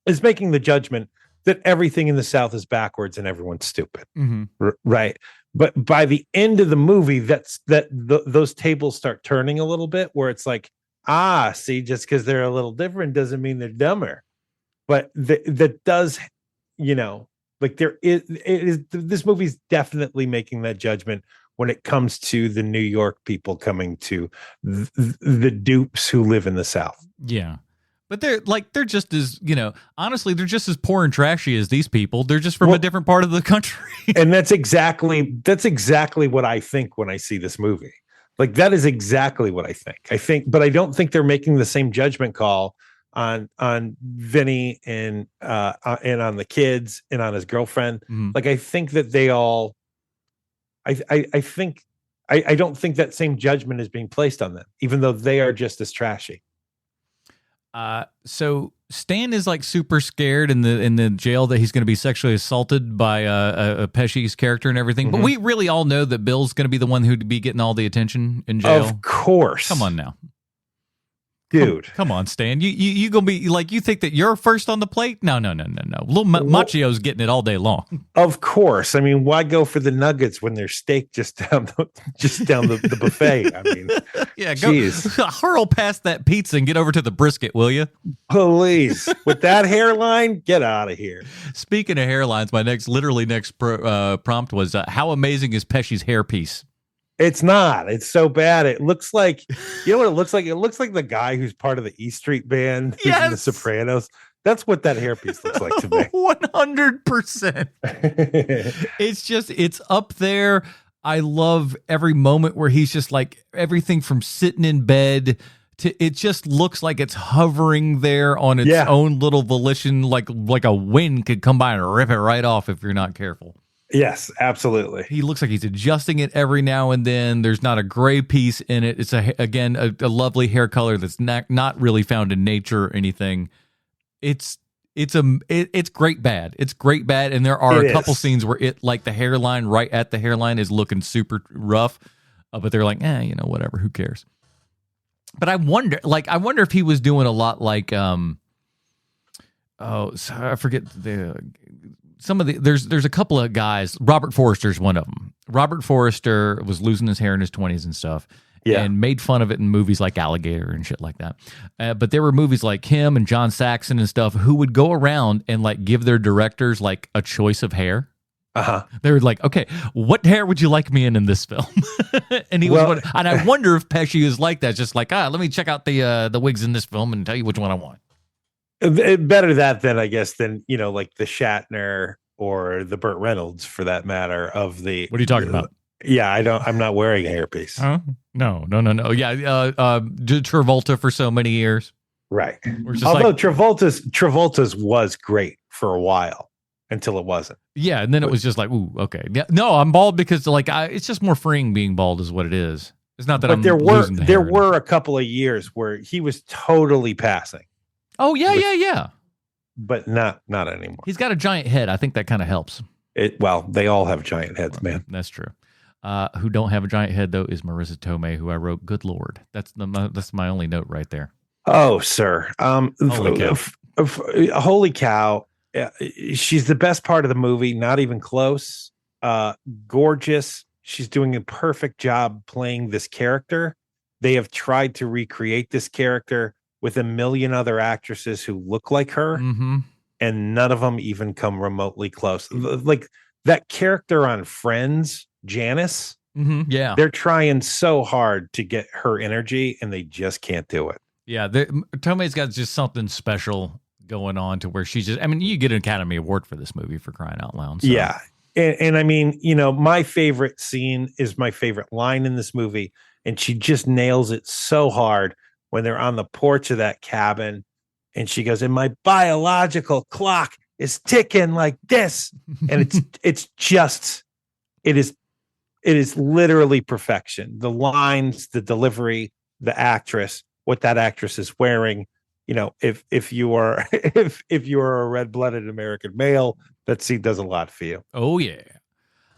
is making the judgment that everything in the South is backwards and everyone's stupid. Mm-hmm. Right. But by the end of the movie, those tables start turning a little bit, where it's like, see, just because they're a little different doesn't mean they're dumber. But that does, like this movie's definitely making that judgment when it comes to the New York people coming to the dupes who live in the South. Yeah. But they're just as, honestly, they're just as poor and trashy as these people. They're just from a different part of the country. And that's exactly what I think when I see this movie. Like, that is exactly what I think. But I don't think they're making the same judgment call on Vinny and on the kids and on his girlfriend. Mm-hmm. Like, I think that they all, I don't think that same judgment is being placed on them, even though they are just as trashy. So Stan is like super scared in the jail that he's going to be sexually assaulted by a Pesci's character and everything. Mm-hmm. But we really all know that Bill's going to be the one who'd be getting all the attention in jail. Of course. Come on now. Dude. Come on, Stan. You going to be like, you think that you're first on the plate? No. Little Macchio's getting it all day long. Of course. I mean, why go for the nuggets when there's steak just down the buffet? I mean, yeah, go hurl past that pizza and get over to the brisket, will you? Please. With that hairline, get out of here. Speaking of hairlines, my next prompt was, how amazing is Pesci's hairpiece? It's not. It's so bad. It looks like, you know what it looks like? It looks like the guy who's part of the E Street Band who's in The Sopranos. That's what that hairpiece looks like to me. 100%. It's up there. I love every moment where he's just like, everything from sitting in bed to, it just looks like it's hovering there on its own little volition, like a wind could come by and rip it right off if you're not careful. Yes, absolutely. He looks like he's adjusting it every now and then. There's not a gray piece in it. It's a lovely hair color that's not really found in nature or anything. It's great bad. It's great bad, and there are a couple scenes where the hairline right at the hairline is looking super rough, but they're like, whatever, who cares? But I wonder if he was doing a lot like, I forget there's a couple of guys. Robert Forster's one of them. Robert Forster was losing his hair in his 20s and stuff, and made fun of it in movies like Alligator and shit like that. But there were movies like him and John Saxon and stuff who would go around and like give their directors like a choice of hair. Uh-huh. They were like, okay, what hair would you like me in this film? And and I wonder if Pesci is like that, just like, let me check out the wigs in this film and tell you which one I want. Better that than, I guess, than, like the Shatner or the Burt Reynolds, for that matter, of the. What are you talking about? Yeah, I'm not wearing a hairpiece. Huh? No. Yeah, Travolta for so many years. Right. Although like, Travolta's was great for a while until it wasn't. Yeah, and then it was just like, ooh, okay. Yeah, no, I'm bald because it's just more freeing being bald is what it is. It's not that but I'm losing the hair. There were a couple of years where he was totally passing. Oh, yeah. But not anymore. He's got a giant head. I think that kind of helps. Well, they all have giant heads, man. That's true. Who don't have a giant head, though, is Marissa Tomei, who I wrote, good Lord. That's my only note right there. Oh, sir. Holy cow. Holy cow. She's the best part of the movie. Not even close. Gorgeous. She's doing a perfect job playing this character. They have tried to recreate this character with a million other actresses who look like her, and none of them even come remotely close. Like that character on Friends, Janice. Yeah, they're trying so hard to get her energy, and they just can't do it. Yeah, Tomei's got just something special going on to where she's just. I mean, you get an Academy Award for this movie, for crying out loud. So. Yeah, and I mean, my favorite scene is my favorite line in this movie, and she just nails it so hard when they're on the porch of that cabin, and she goes, "And my biological clock is ticking like this," and it is literally perfection. The lines, the delivery, the actress, what that actress is wearing. If you are if you are a red-blooded American male, that scene does a lot for you. Oh yeah,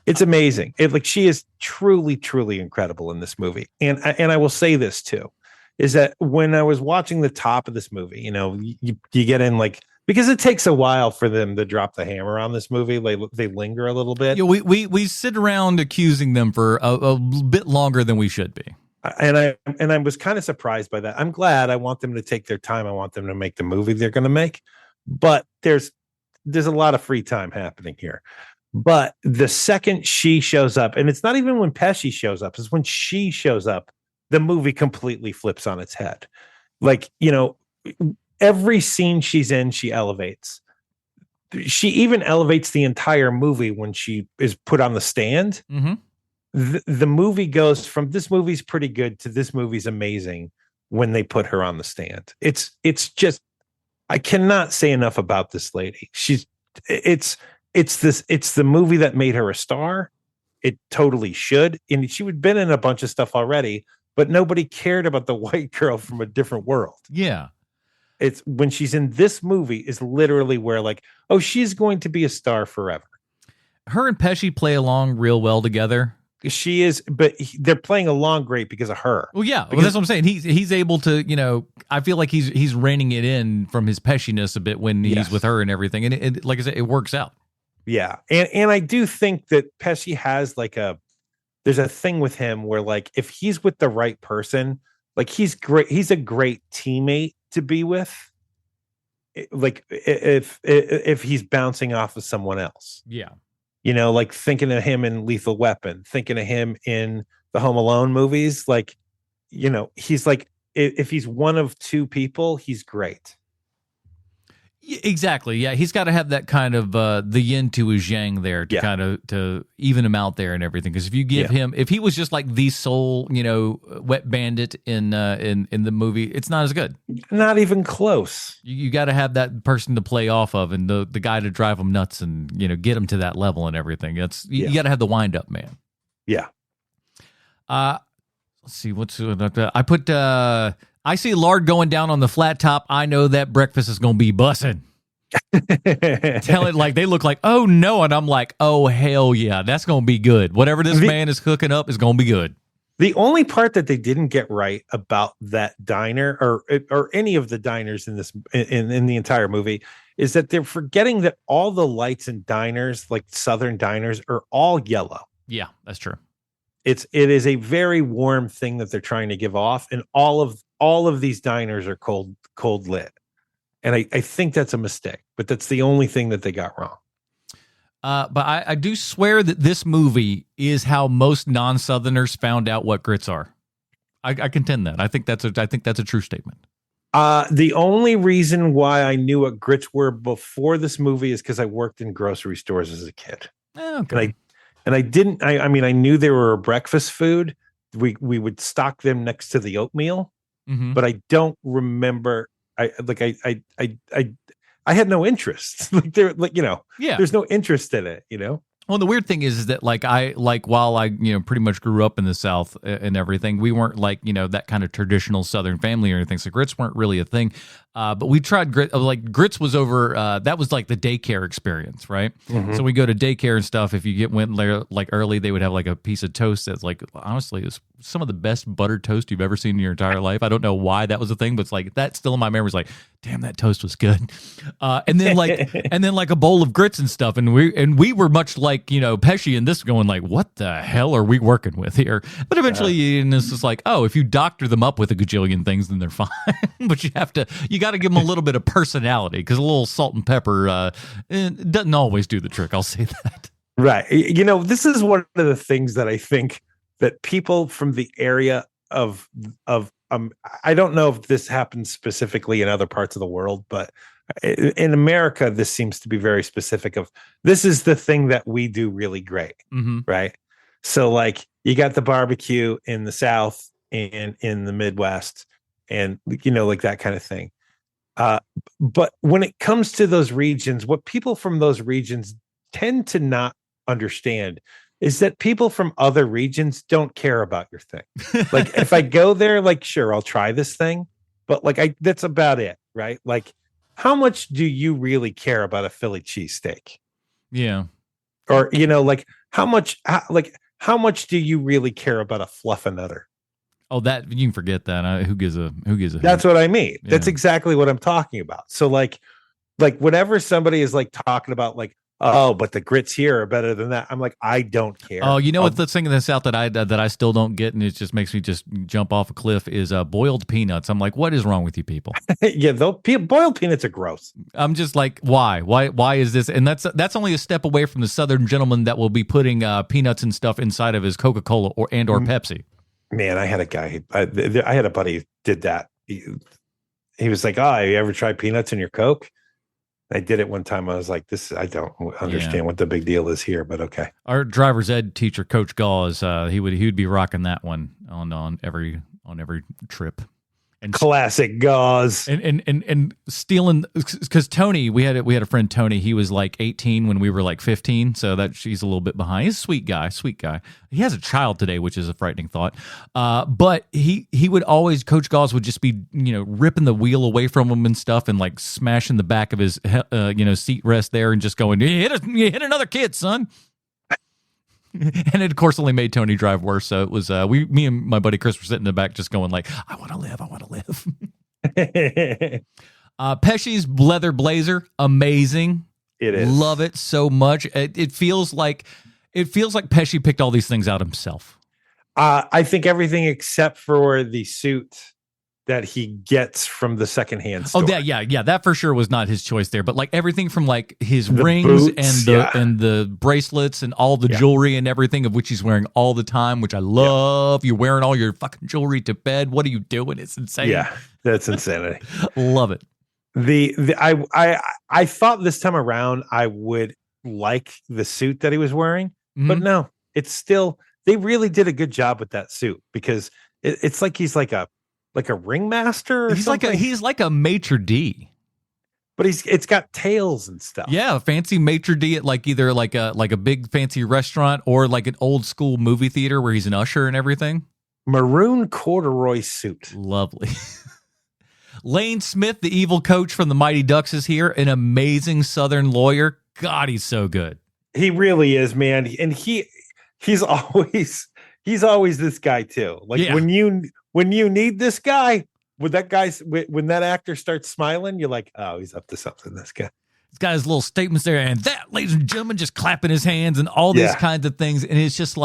it's amazing. She is truly, truly incredible in this movie. And I will say this too, is that when I was watching the top of this movie, you get in because it takes a while for them to drop the hammer on this movie. They linger a little bit. Yeah, we sit around accusing them for a bit longer than we should be. And I was kind of surprised by that. I'm glad. I want them to take their time. I want them to make the movie they're going to make. But there's a lot of free time happening here. But the second she shows up, and it's not even when Pesci shows up, it's when she shows up, the movie completely flips on its head. Every scene she's in, she elevates. She even elevates the entire movie when she is put on the stand. The movie goes from this movie's pretty good to this movie's amazing when they put her on the stand. It's just, I cannot say enough about this lady. It's the movie that made her a star. It totally should. And she had been in a bunch of stuff already, but nobody cared about the white girl from a different world. Yeah. It's when she's in this movie is literally where she's going to be a star forever. Her and Pesci play along real well together. She is, but they're playing along great because of her. Well, yeah, that's what I'm saying. He's able to, I feel like he's reining it in from his pesciness a bit when he's with her and everything, and it, like I said, it works out. Yeah, and I do think that Pesci has there's a thing with him where if he's with the right person, he's great. He's a great teammate to be with. If he's bouncing off of someone else. Yeah. Thinking of him in Lethal Weapon, thinking of him in the Home Alone movies. He's if he's one of two people, he's great. Exactly. Yeah. He's got to have that kind of the yin to his yang there to kind of to even him out there and everything. Because if you give him, if he was just like the sole, wet bandit in the movie, it's not as good. Not even close. You got to have that person to play off of and the guy to drive him nuts and get him to that level and everything. You got to have the wind up man. Yeah. Let's see what's I put. I see lard going down on the flat top. I know that breakfast is going to be bussin'. Tell it like they look like, oh no. And I'm like, oh, hell yeah. That's going to be good. Whatever this man is cooking up is going to be good. The only part that they didn't get right about that diner or any of the diners in this, in the entire movie is that they're forgetting that all the lights in diners, like Southern diners, are all yellow. Yeah, that's true. It is a very warm thing that they're trying to give off. And all of these diners are cold lit. And I think that's a mistake, but that's the only thing that they got wrong. But I do swear that this movie is how most non-Southerners found out what grits are. I contend that. I think that's a true statement. The only reason why I knew what grits were before this movie is because I worked in grocery stores as a kid. Okay. And I didn't. I mean, I knew they were a breakfast food. We would stock them next to the oatmeal, but I don't remember. I had no interest. There's no interest in it. Well, the weird thing is that while I pretty much grew up in the South and everything, we weren't that kind of traditional Southern family or anything. So grits weren't really a thing. But we tried grits was over. That was like the daycare experience, right? So we go to daycare and stuff. If you went there early, they would have like a piece of toast that's honestly is some of the best buttered toast you've ever seen in your entire life. I don't know why that was a thing, but it's that's still in my memory. It's damn, that toast was good. And then a bowl of grits and stuff. And we were much like Pesci and this going what the hell are we working with here? But eventually it's just if you doctor them up with a gajillion things, then they're fine. But you got to give them a little bit of personality because a little salt and pepper doesn't always do the trick. I'll say that. Right. This is one of the things that I think that people from the area of I don't know if this happens specifically in other parts of the world, but in America, this seems to be very specific of this is the thing that we do really great. Right. So you got the barbecue in the South and in the Midwest and, that kind of thing. But when it comes to those regions, what people from those regions tend to not understand is that people from other regions don't care about your thing. If I go there, sure, I'll try this thing, but that's about it, right? How much do you really care about a Philly cheesesteak? Yeah. Or, how much do you really care about a Fluffernutter? Oh, that you can forget that. Who gives a That's what I mean. Yeah. That's exactly what I'm talking about. So whenever somebody is talking about oh, but the grits here are better than that, I'm I don't care. Oh, what the thing in the South that I still don't get, and it just makes me just jump off a cliff is boiled peanuts. I'm what is wrong with you people? Yeah, boiled peanuts are gross. I'm just why is this? And that's only a step away from the Southern gentleman that will be putting peanuts and stuff inside of his Coca-Cola or Pepsi. Man, I had a guy. I had a buddy who did that. He was oh, you ever tried peanuts in your Coke? I did it one time. I was this, I don't understand what the big deal is here, but okay. Our driver's ed teacher, Coach Gauze, he would be rocking that one on every trip. And classic Gauze. And stealing, because Tony, we had a friend Tony. He was 18 when we were 15, so that she's a little bit behind. He's a sweet guy. He has a child today, which is a frightening thought. But he would always, Coach Gauze would just be ripping the wheel away from him and stuff, and smashing the back of his seat rest there, and just going, you hit another kid, son. And it, of course, only made Tony drive worse. So it was me and my buddy Chris were sitting in the back just going I want to live. Pesci's leather blazer, amazing. It is. Love it so much. It feels like Pesci picked all these things out himself. I think everything except for the suit that he gets from the secondhand store. Oh, yeah. That for sure was not his choice there. But everything from his rings boots, and the bracelets and all the jewelry and everything of which he's wearing all the time, which I love. Yeah. You're wearing all your fucking jewelry to bed. What are you doing? It's insane. Yeah, that's insanity. Love it. I thought this time around I would like the suit that he was wearing, but no, it's still, they really did a good job with that suit because it's he's like a ringmaster or something. He's like a maitre d'. But it's got tails and stuff. Yeah, fancy maitre d' at either a big fancy restaurant or an old school movie theater where he's an usher and everything. Maroon corduroy suit. Lovely. Lane Smith, the evil coach from the Mighty Ducks, is here. An amazing Southern lawyer. God, he's so good. He really is, man. And he's always this guy too. When you need this guy, when that actor starts smiling, you're oh, he's up to something, this guy. He's got his little statements there, and that, ladies and gentlemen, just clapping his hands and all these kinds of things. And it's just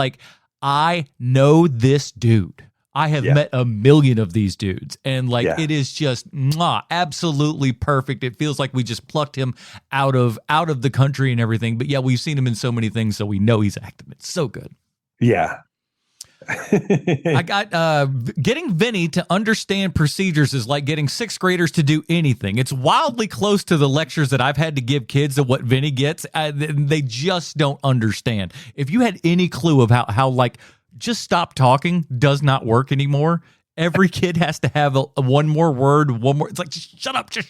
I know this dude. I have met a million of these dudes, and like it is just absolutely perfect. It feels like we just plucked him out of the country and everything. But yeah, we've seen him in so many things, so we know he's acting. It's so good. Yeah. I got getting Vinny to understand procedures is like getting sixth graders to do anything. It's wildly close to the lectures that I've had to give kids of what Vinny gets. They just don't understand. If you had any clue of how like just stop talking does not work anymore. Every kid has to have a one more word, one more. It's like, just shut up, just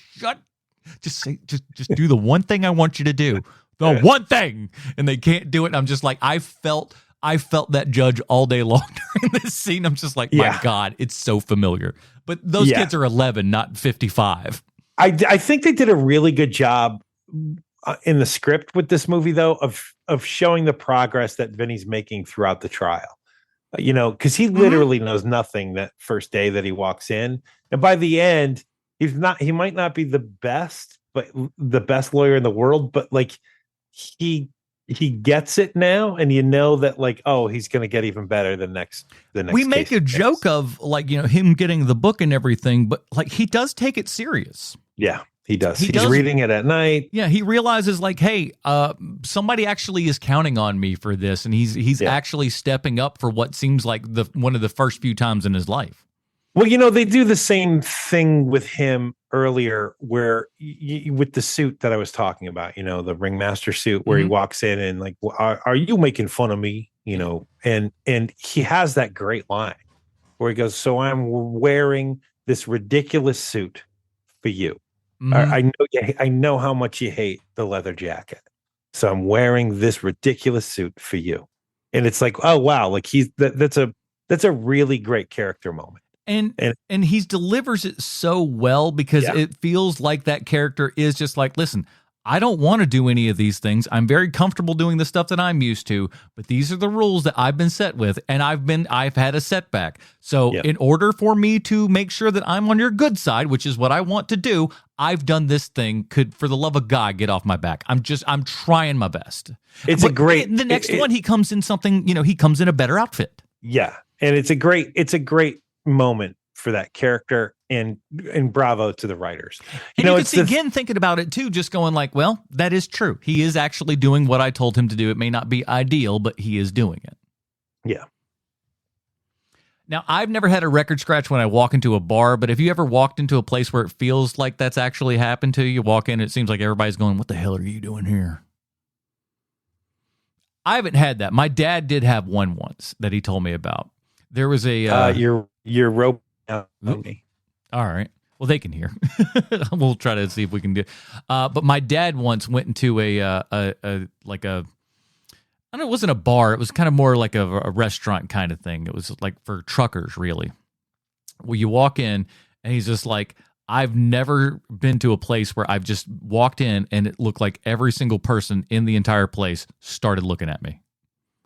say, just do the one thing I want you to do, the one thing, and they can't do it. And I'm just like, I felt that judge all day long during this scene. I'm just like, my God, it's so familiar. But those kids are 11, not 55. I think they did a really good job in the script with this movie, though, of showing the progress that Vinny's making throughout the trial. You know, because he literally knows nothing that first day that he walks in. And by the end, he might not be the best, but the best lawyer in the world, but like he gets it now, and you know that like, oh, he's going to get even better the next. We make a joke of like, you know, him getting the book and everything, but like he does take it serious. Yeah, he does. He's reading it at night. Yeah, he realizes like, hey, somebody actually is counting on me for this, and he's actually stepping up for what seems like one of the first few times in his life. Well, you know, they do the same thing with him earlier where with the suit that I was talking about, you know, the ringmaster suit where he walks in and like, are you making fun of me? You know, and he has that great line where he goes, so I'm wearing this ridiculous suit for you. I know how much you hate the leather jacket. So I'm wearing this ridiculous suit for you. And it's like, oh, wow. Like that's a really great character moment. And he delivers it so well because it feels like that character is just like, listen, I don't want to do any of these things. I'm very comfortable doing the stuff that I'm used to, but these are the rules that I've been set with, and I've had a setback. So in order for me to make sure that I'm on your good side, which is what I want to do, I've done this thing. Could, for the love of God, get off my back. I'm trying my best. The next one, he comes in something, you know, he comes in a better outfit. Yeah. And it's a great moment for that character, and bravo to the writers. You know, it's again thinking about it too, just going like, well, that is true. He is actually doing what I told him to do. It may not be ideal, but he is doing it. Yeah. Now, I've never had a record scratch when I walk into a bar, but have you ever walked into a place where it feels like that's actually happened to you? You walk in, it seems like everybody's going, what the hell are you doing here? I haven't had that. My dad did have one once that he told me about. There was a your rope. Okay. All right. Well, they can hear. We'll try to see if we can do. But my dad once went into I don't know, it wasn't a bar. It was kind of more like a restaurant kind of thing. It was like for truckers, really. Where you walk in and he's just like, I've never been to a place where I've just walked in and it looked like every single person in the entire place started looking at me.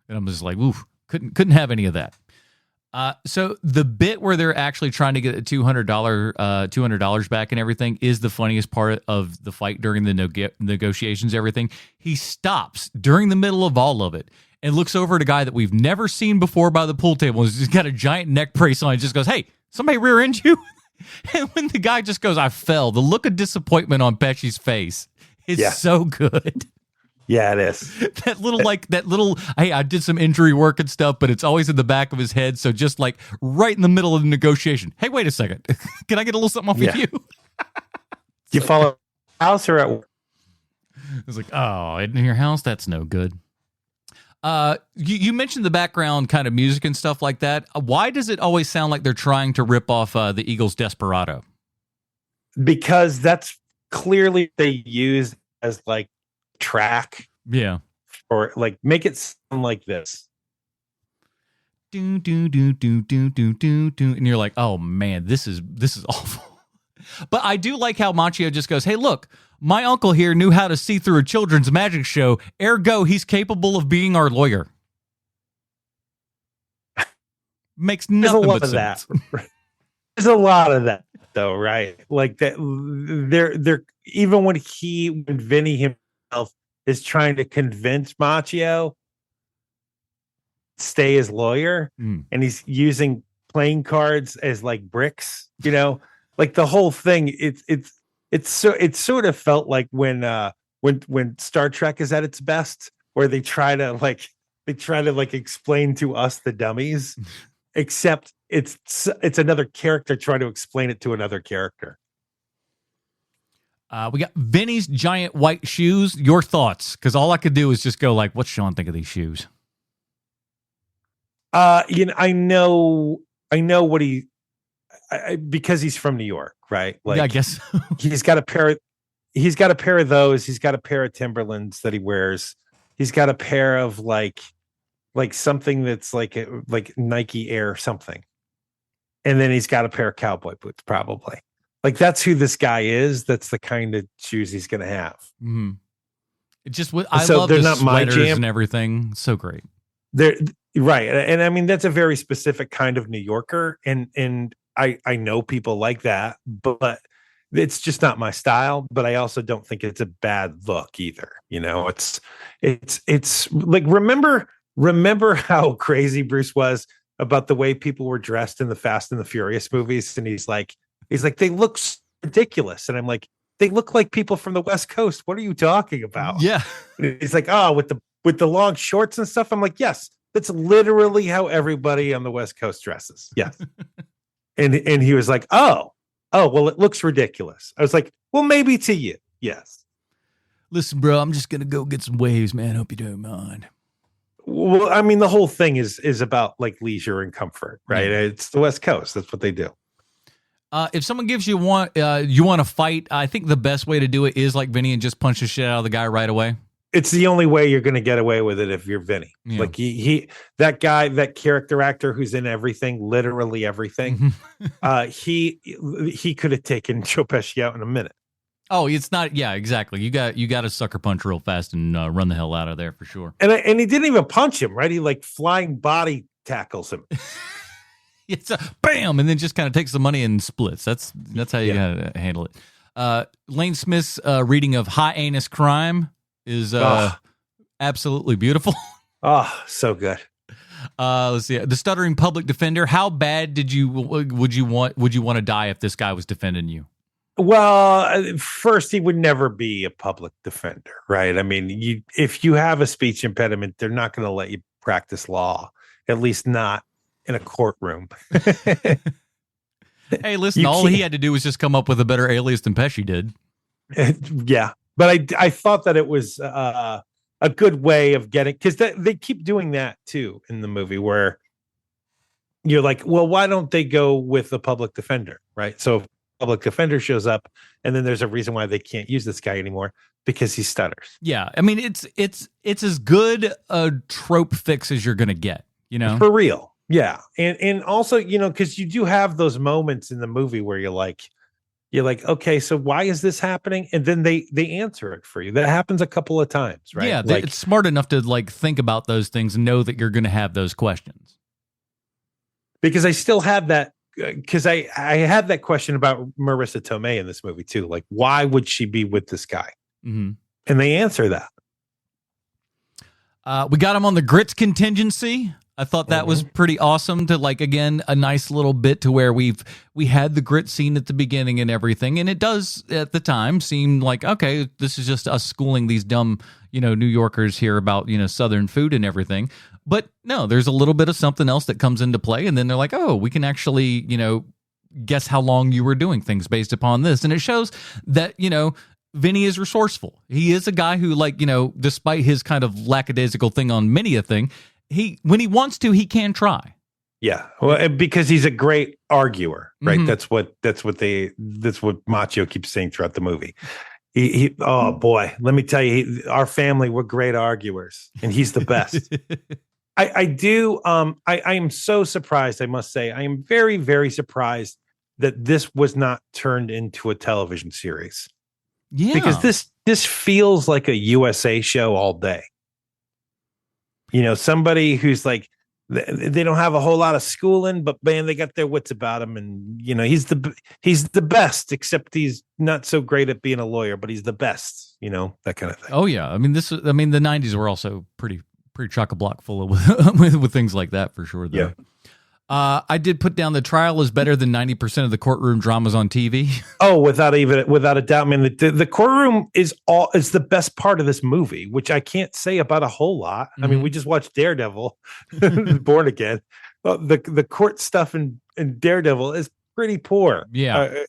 And I'm just like, oof, couldn't have any of that. So the bit where they're actually trying to get a $200 back and everything is the funniest part of the fight during the negotiations, everything. He stops during the middle of all of it and looks over at a guy that we've never seen before by the pool table. He's got a giant neck brace on. He just goes, hey, somebody rear-end you? And when the guy just goes, I fell, the look of disappointment on Pesci's face is so good. Yeah, it is. that little, hey, I did some injury work and stuff, but it's always in the back of his head. So just like right in the middle of the negotiation. Hey, wait a second. Can I get a little something off of you? You follow house or at work? It's like, oh, in your house? That's no good. You mentioned the background kind of music and stuff like that. Why does it always sound like they're trying to rip off the Eagles' Desperado? Because that's clearly they use as like track, or like make it sound like this. Do do do do do do do do, and you're like, oh man, this is awful. But I do like how Macchio just goes, hey, look, my uncle here knew how to see through a children's magic show. Ergo, he's capable of being our lawyer. Makes nothing but sense. There's a lot of that, though, right? Like that. They're even when Vinny himself is trying to convince Macchio stay his lawyer, and he's using playing cards as like bricks, you know, like the whole thing. It sort of felt like when Star Trek is at its best, where they try to explain to us the dummies, except it's another character trying to explain it to another character. We got Vinny's giant white shoes. Your thoughts? Because all I could do is just go like, what's Sean think of these shoes? I know what because he's from New York, right? Like, yeah, I guess he's got a pair of those. He's got a pair of Timberlands that he wears. He's got a pair of like something that's like Nike Air something. And then he's got a pair of cowboy boots, probably. Like, that's who this guy is. That's the kind of shoes he's going to have. Mm-hmm. It just, I love the not sweaters my jam. And everything. So great. They're right. And I mean, that's a very specific kind of New Yorker. And I know people like that, but it's just not my style. But I also don't think it's a bad look either. You know, it's like, remember how crazy Bruce was about the way people were dressed in the Fast and the Furious movies. And he's like, they look ridiculous. And I'm like, they look like people from the West Coast. What are you talking about? Yeah. He's like, oh, with the long shorts and stuff. I'm like, yes, that's literally how everybody on the West Coast dresses. Yes. and he was like, oh, well, it looks ridiculous. I was like, well, maybe to you. Yes. Listen, bro, I'm just going to go get some waves, man. Hope you don't mind. Well, I mean, the whole thing is about like leisure and comfort, right? Yeah. It's the West Coast. That's what they do. If someone gives you you want to fight, I think the best way to do it is like Vinny and just punch the shit out of the guy right away. It's the only way you're going to get away with it if you're Vinny. Yeah. Like that guy, that character actor who's in everything, literally everything. He could have taken Joe Pesci out in a minute. Oh, it's not. Yeah, exactly. You got to sucker punch real fast and run the hell out of there for sure. And he didn't even punch him, right? He like flying body tackles him. It's a bam, and then just kind of takes the money and splits. That's how you gotta handle it. Lane Smith's reading of High Anus Crime is absolutely beautiful. Oh, so good. Let's see. The Stuttering Public Defender. How bad would you want to die if this guy was defending you? Well, first, he would never be a public defender, right? I mean, if you have a speech impediment, they're not going to let you practice law, at least not in a courtroom. Hey, listen, all he had to do was just come up with a better alias than Pesci did. Yeah, but I thought that it was a good way of getting, because they keep doing that too in the movie, where you're like, well, why don't they go with the public defender, right? So if public defender shows up, and then there's a reason why they can't use this guy anymore, because he stutters. Yeah, I mean, it's as good a trope fix as you're gonna get, you know, for real. Yeah. And also, you know, because you do have those moments in the movie where you're like, okay, so why is this happening? And then they answer it for you. That happens a couple of times, right? Yeah, it's smart enough to like think about those things and know that you're going to have those questions. Because I still had that, because I had that question about Marissa Tomei in this movie too. Like, why would she be with this guy? Mm-hmm. And they answer that. We got him on the grits contingency. I thought that was pretty awesome to, like, again, a nice little bit to where we had the grit scene at the beginning and everything. And it does at the time seem like, okay, this is just us schooling these dumb, you know, New Yorkers here about, you know, Southern food and everything. But no, there's a little bit of something else that comes into play. And then they're like, oh, we can actually, you know, guess how long you were doing things based upon this. And it shows that, you know, Vinny is resourceful. He is a guy who, like, you know, despite his kind of lackadaisical thing on many a thing, when he wants to, he can try. Yeah, well, because he's a great arguer, right? Mm-hmm. That's what Macchio keeps saying throughout the movie. He oh boy, let me tell you, our family, we're great arguers, and he's the best. I am so surprised. I must say, I am very, very surprised that this was not turned into a television series. Yeah, because this feels like a USA show all day. You know, somebody who's like, they don't have a whole lot of schooling, but man, they got their wits about him. And, you know, he's the best, except he's not so great at being a lawyer, but he's the best, you know, that kind of thing. Oh, yeah. I mean, the 90s were also pretty chock-a-block full of with things like that for sure, though. I did put down the trial is better than 90% of the courtroom dramas on TV. Oh, without a doubt, man. The courtroom is the best part of this movie, which I can't say about a whole lot. I mean, we just watched Daredevil, Born Again. The court stuff in Daredevil is pretty poor. Yeah,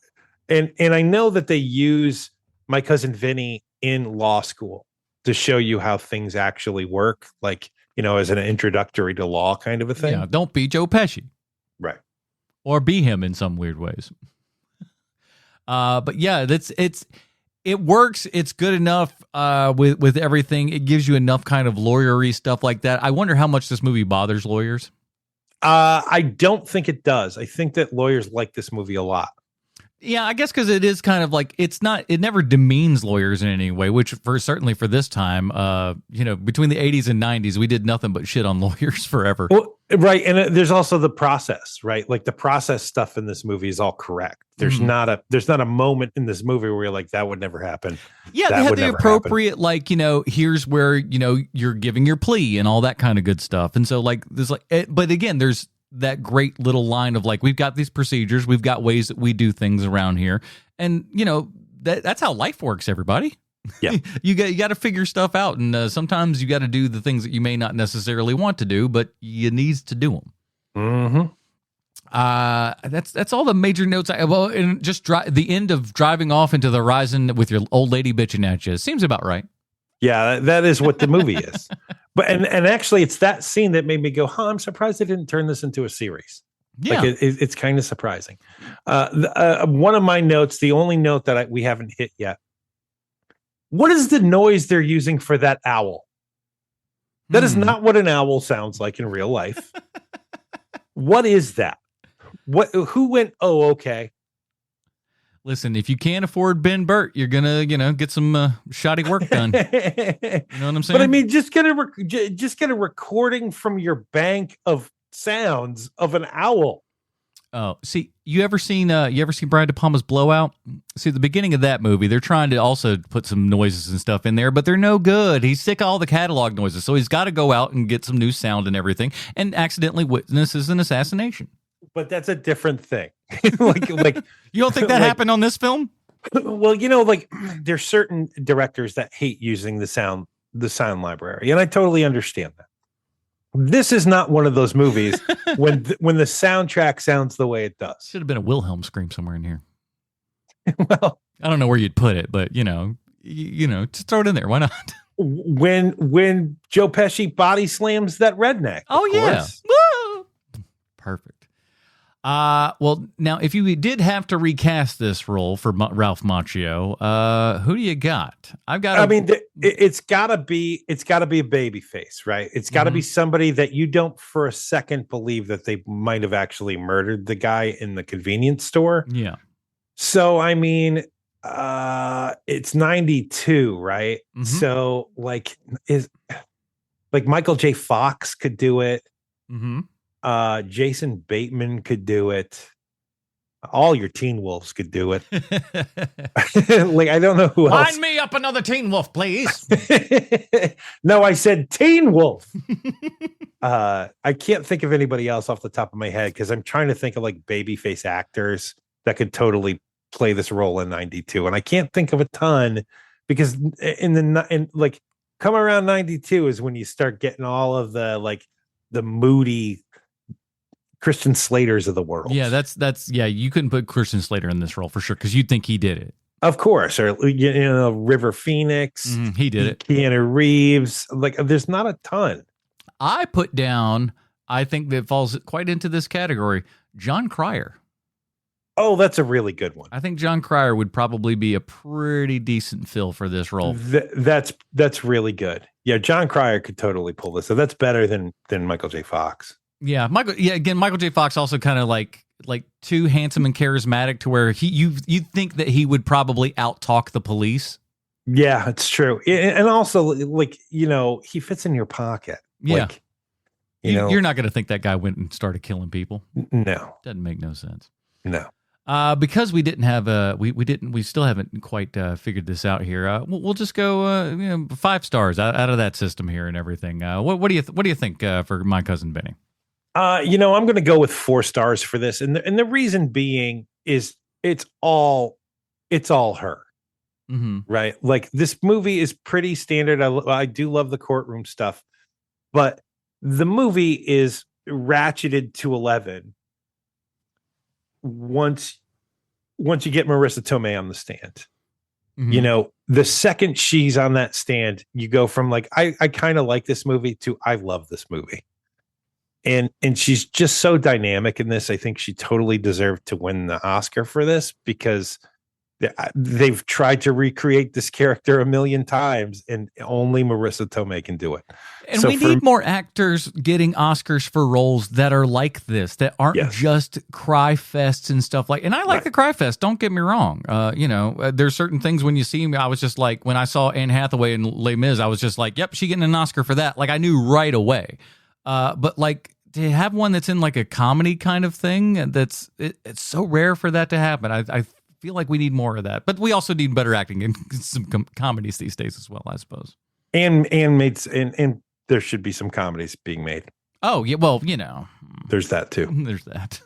and I know that they use My Cousin Vinny in law school to show you how things actually work, like, as an introductory to law kind of a thing. Yeah, don't be Joe Pesci. Right. Or be him in some weird ways. But yeah, it works. It's good enough with everything. It gives you enough kind of lawyery stuff like that. I wonder how much this movie bothers lawyers. I don't think it does. I think that lawyers like this movie a lot. Yeah, I guess because it is kind of like it never demeans lawyers in any way, which certainly for this time, between the 80s and 90s, we did nothing but shit on lawyers forever. Well, right. And there's also the process, right? Like the process stuff in this movie is all correct. There's not a moment in this movie where you're like, that would never happen. Yeah, they had the appropriate, like, here's where, you're giving your plea and all that kind of good stuff. And so but again, there's that great little line of like, we've got these procedures, we've got ways that we do things around here, and that's how life works, everybody. Yeah. you got to figure stuff out, and sometimes you got to do the things that you may not necessarily want to do, but you needs to do them. That's all the major notes. And just the end of driving off into the horizon with your old lady bitching at you seems about right. Yeah, that is what the movie is. But and actually, it's that scene that made me go, I'm surprised they didn't turn this into a series. Yeah. Like it's kind of surprising. One of my notes, the only note that we haven't hit yet. What is the noise they're using for that owl? That is not what an owl sounds like in real life. What is that? Who went, oh, okay. Listen, if you can't afford Ben Burt, you're gonna, get some shoddy work done. You know what I'm saying? But I mean, just get a recording from your bank of sounds of an owl. Oh, see, you ever seen Brian De Palma's Blowout? See, the beginning of that movie, they're trying to also put some noises and stuff in there, but they're no good. He's sick of all the catalog noises, so he's got to go out and get some new sound and everything, and accidentally witnesses an assassination. But that's a different thing. like you don't think that happened on this film? Well, there's certain directors that hate using the sound library, and I totally understand that. This is not one of those movies when the soundtrack sounds the way it does. Should have been a Wilhelm scream somewhere in here. Well, I don't know where you'd put it, but just throw it in there. Why not? When Joe Pesci body slams that redneck. Oh yeah, woo! Perfect. Well, now if you did have to recast this role for Ralph Macchio, who do you got? It's gotta be a baby face, right? It's gotta be somebody that you don't for a second believe that they might have actually murdered the guy in the convenience store. Yeah. So I mean, it's 92, right? So Michael J. Fox could do it. Jason Bateman could do it. All your Teen Wolves could do it. I don't know who else. Line me up another Teen Wolf, please. No, I said Teen Wolf. I can't think of anybody else off the top of my head because I'm trying to think of babyface actors that could totally play this role in 92, and I can't think of a ton because come around 92 is when you start getting all of the moody Christian Slaters of the world. Yeah, that's you couldn't put Christian Slater in this role for sure because you'd think he did it. Of course, or River Phoenix. He did it. Keanu Reeves. There's not a ton. I put down. I think that falls quite into this category. John Cryer. Oh, that's a really good one. I think John Cryer would probably be a pretty decent fill for this role. That's really good. Yeah, John Cryer could totally pull this. So that's better than Michael J. Fox. Yeah, Michael J. Fox also kind of like too handsome and charismatic to where you'd think that he would probably out-talk the police. Yeah, it's true. And also he fits in your pocket. Yeah. You're not going to think that guy went and started killing people. No. Doesn't make no sense. No. Because we didn't have we still haven't quite figured this out here. We'll just go 5 stars out of that system here and everything. What do you think for My Cousin Vinny? I'm going to go with 4 stars for this, and the reason being is it's all her, right? Like, this movie is pretty standard. I do love the courtroom stuff, but the movie is ratcheted to 11 once you get Marissa Tomei on the stand. The second she's on that stand, you go from like, I kind of like this movie to I love this movie. And she's just so dynamic in this. I think she totally deserved to win the Oscar for this, because they've tried to recreate this character a million times, and only Marissa Tomei can do it. And so we need more actors getting Oscars for roles that are like this, that aren't just cry fests and stuff like. And I like the cry fest. Don't get me wrong. There's certain things when you see me, I was just like, when I saw Anne Hathaway in Les Mis, I was just like, yep, she getting an Oscar for that. Like, I knew right away. But like, to have one that's in like a comedy kind of thing, it's so rare for that to happen. I feel like we need more of that, but we also need better acting in some comedies these days as well, I suppose. And there should be some comedies being made. Oh yeah, well, there's that too. There's that.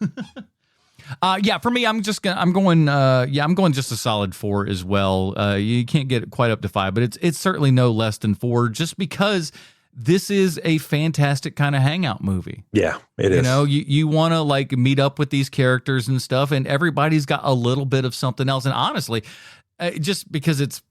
For me, I'm going just a solid 4 as well. You can't get it quite up to 5, but it's certainly no less than 4, just because this is a fantastic kind of hangout movie. Yeah, it is. You want to like meet up with these characters and stuff, and everybody's got a little bit of something else. And honestly, just because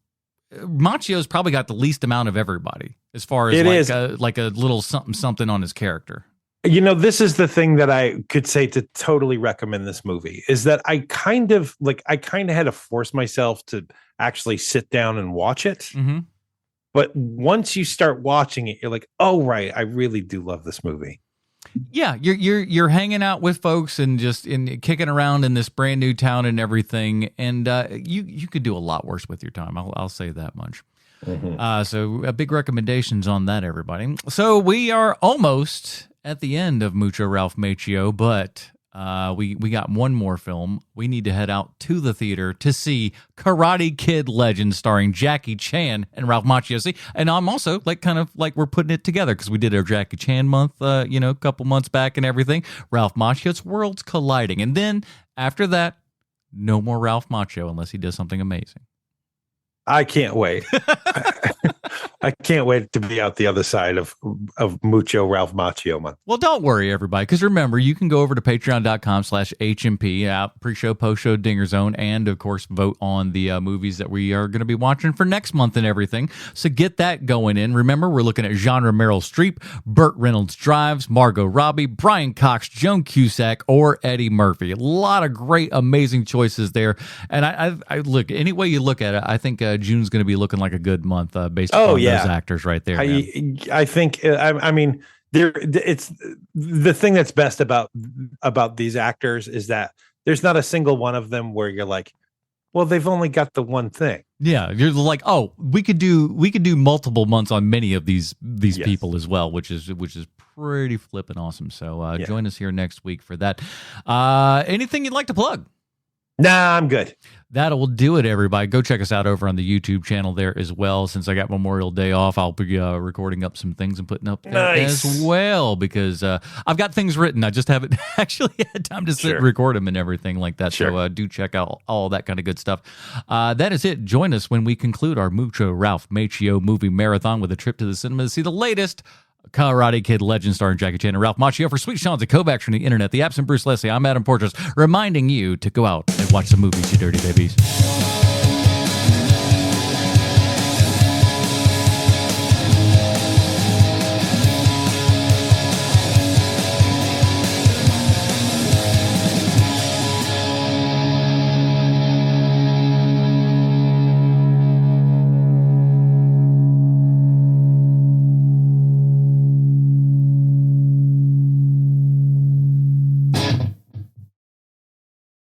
Macchio's probably got the least amount of everybody as far as like a little something on his character. This is the thing that I could say to totally recommend this movie, is that I kind of had to force myself to actually sit down and watch it. Mm-hmm. But once you start watching it, you're like, oh, right, I really do love this movie. Yeah, you're hanging out with folks and just kicking around in this brand new town and everything, and you could do a lot worse with your time. I'll say that much. Mm-hmm. So big recommendations on that, everybody. So we are almost at the end of Mucho Ralph Macchio, but we got one more film. We need to head out to the theater to see Karate Kid Legend, starring Jackie Chan and Ralph Macchio. See, and I'm also kind of like we're putting it together, because we did our Jackie Chan month, a couple months back and everything. Ralph Macchio's worlds colliding, and then after that, no more Ralph Macchio unless he does something amazing. I can't wait. I can't wait to be out the other side of Mucho Ralph Macchio month. Well, don't worry, everybody, because remember, you can go over to patreon.com/HMP, pre-show, post-show, Dinger Zone, and, of course, vote on the movies that we are going to be watching for next month and everything. So get that going in. Remember, we're looking at genre Meryl Streep, Burt Reynolds Drives, Margot Robbie, Brian Cox, Joan Cusack, or Eddie Murphy. A lot of great, amazing choices there. And I look, any way you look at it, I think June's going to be looking like a good month based on those actors right there. I think, I mean, it's the thing that's best about these actors is that there's not a single one of them where you're like, well, they've only got the one thing. Yeah, you're like, oh, we could do multiple months on many of these people as well, which is pretty flippin' awesome. So join us here next week for that. Anything you'd like to plug? Nah, I'm good. That'll do it, everybody. Go check us out over on the YouTube channel there as well. Since I got Memorial Day off, I'll be recording up some things and putting up there as well, because I've got things written. I just haven't actually had time to sit and record them and everything like that. Sure. So do check out all that kind of good stuff. That is it. Join us when we conclude our Mucho Ralph Macchio movie marathon with a trip to the cinema to see the latest Karate Kid Legend, starring Jackie Chan and Ralph Macchio. For Sweet Sean's and Kovacs from the internet, the absent Bruce Leslie, I'm Adam Porteous, reminding you to go out and watch some movies, you dirty babies.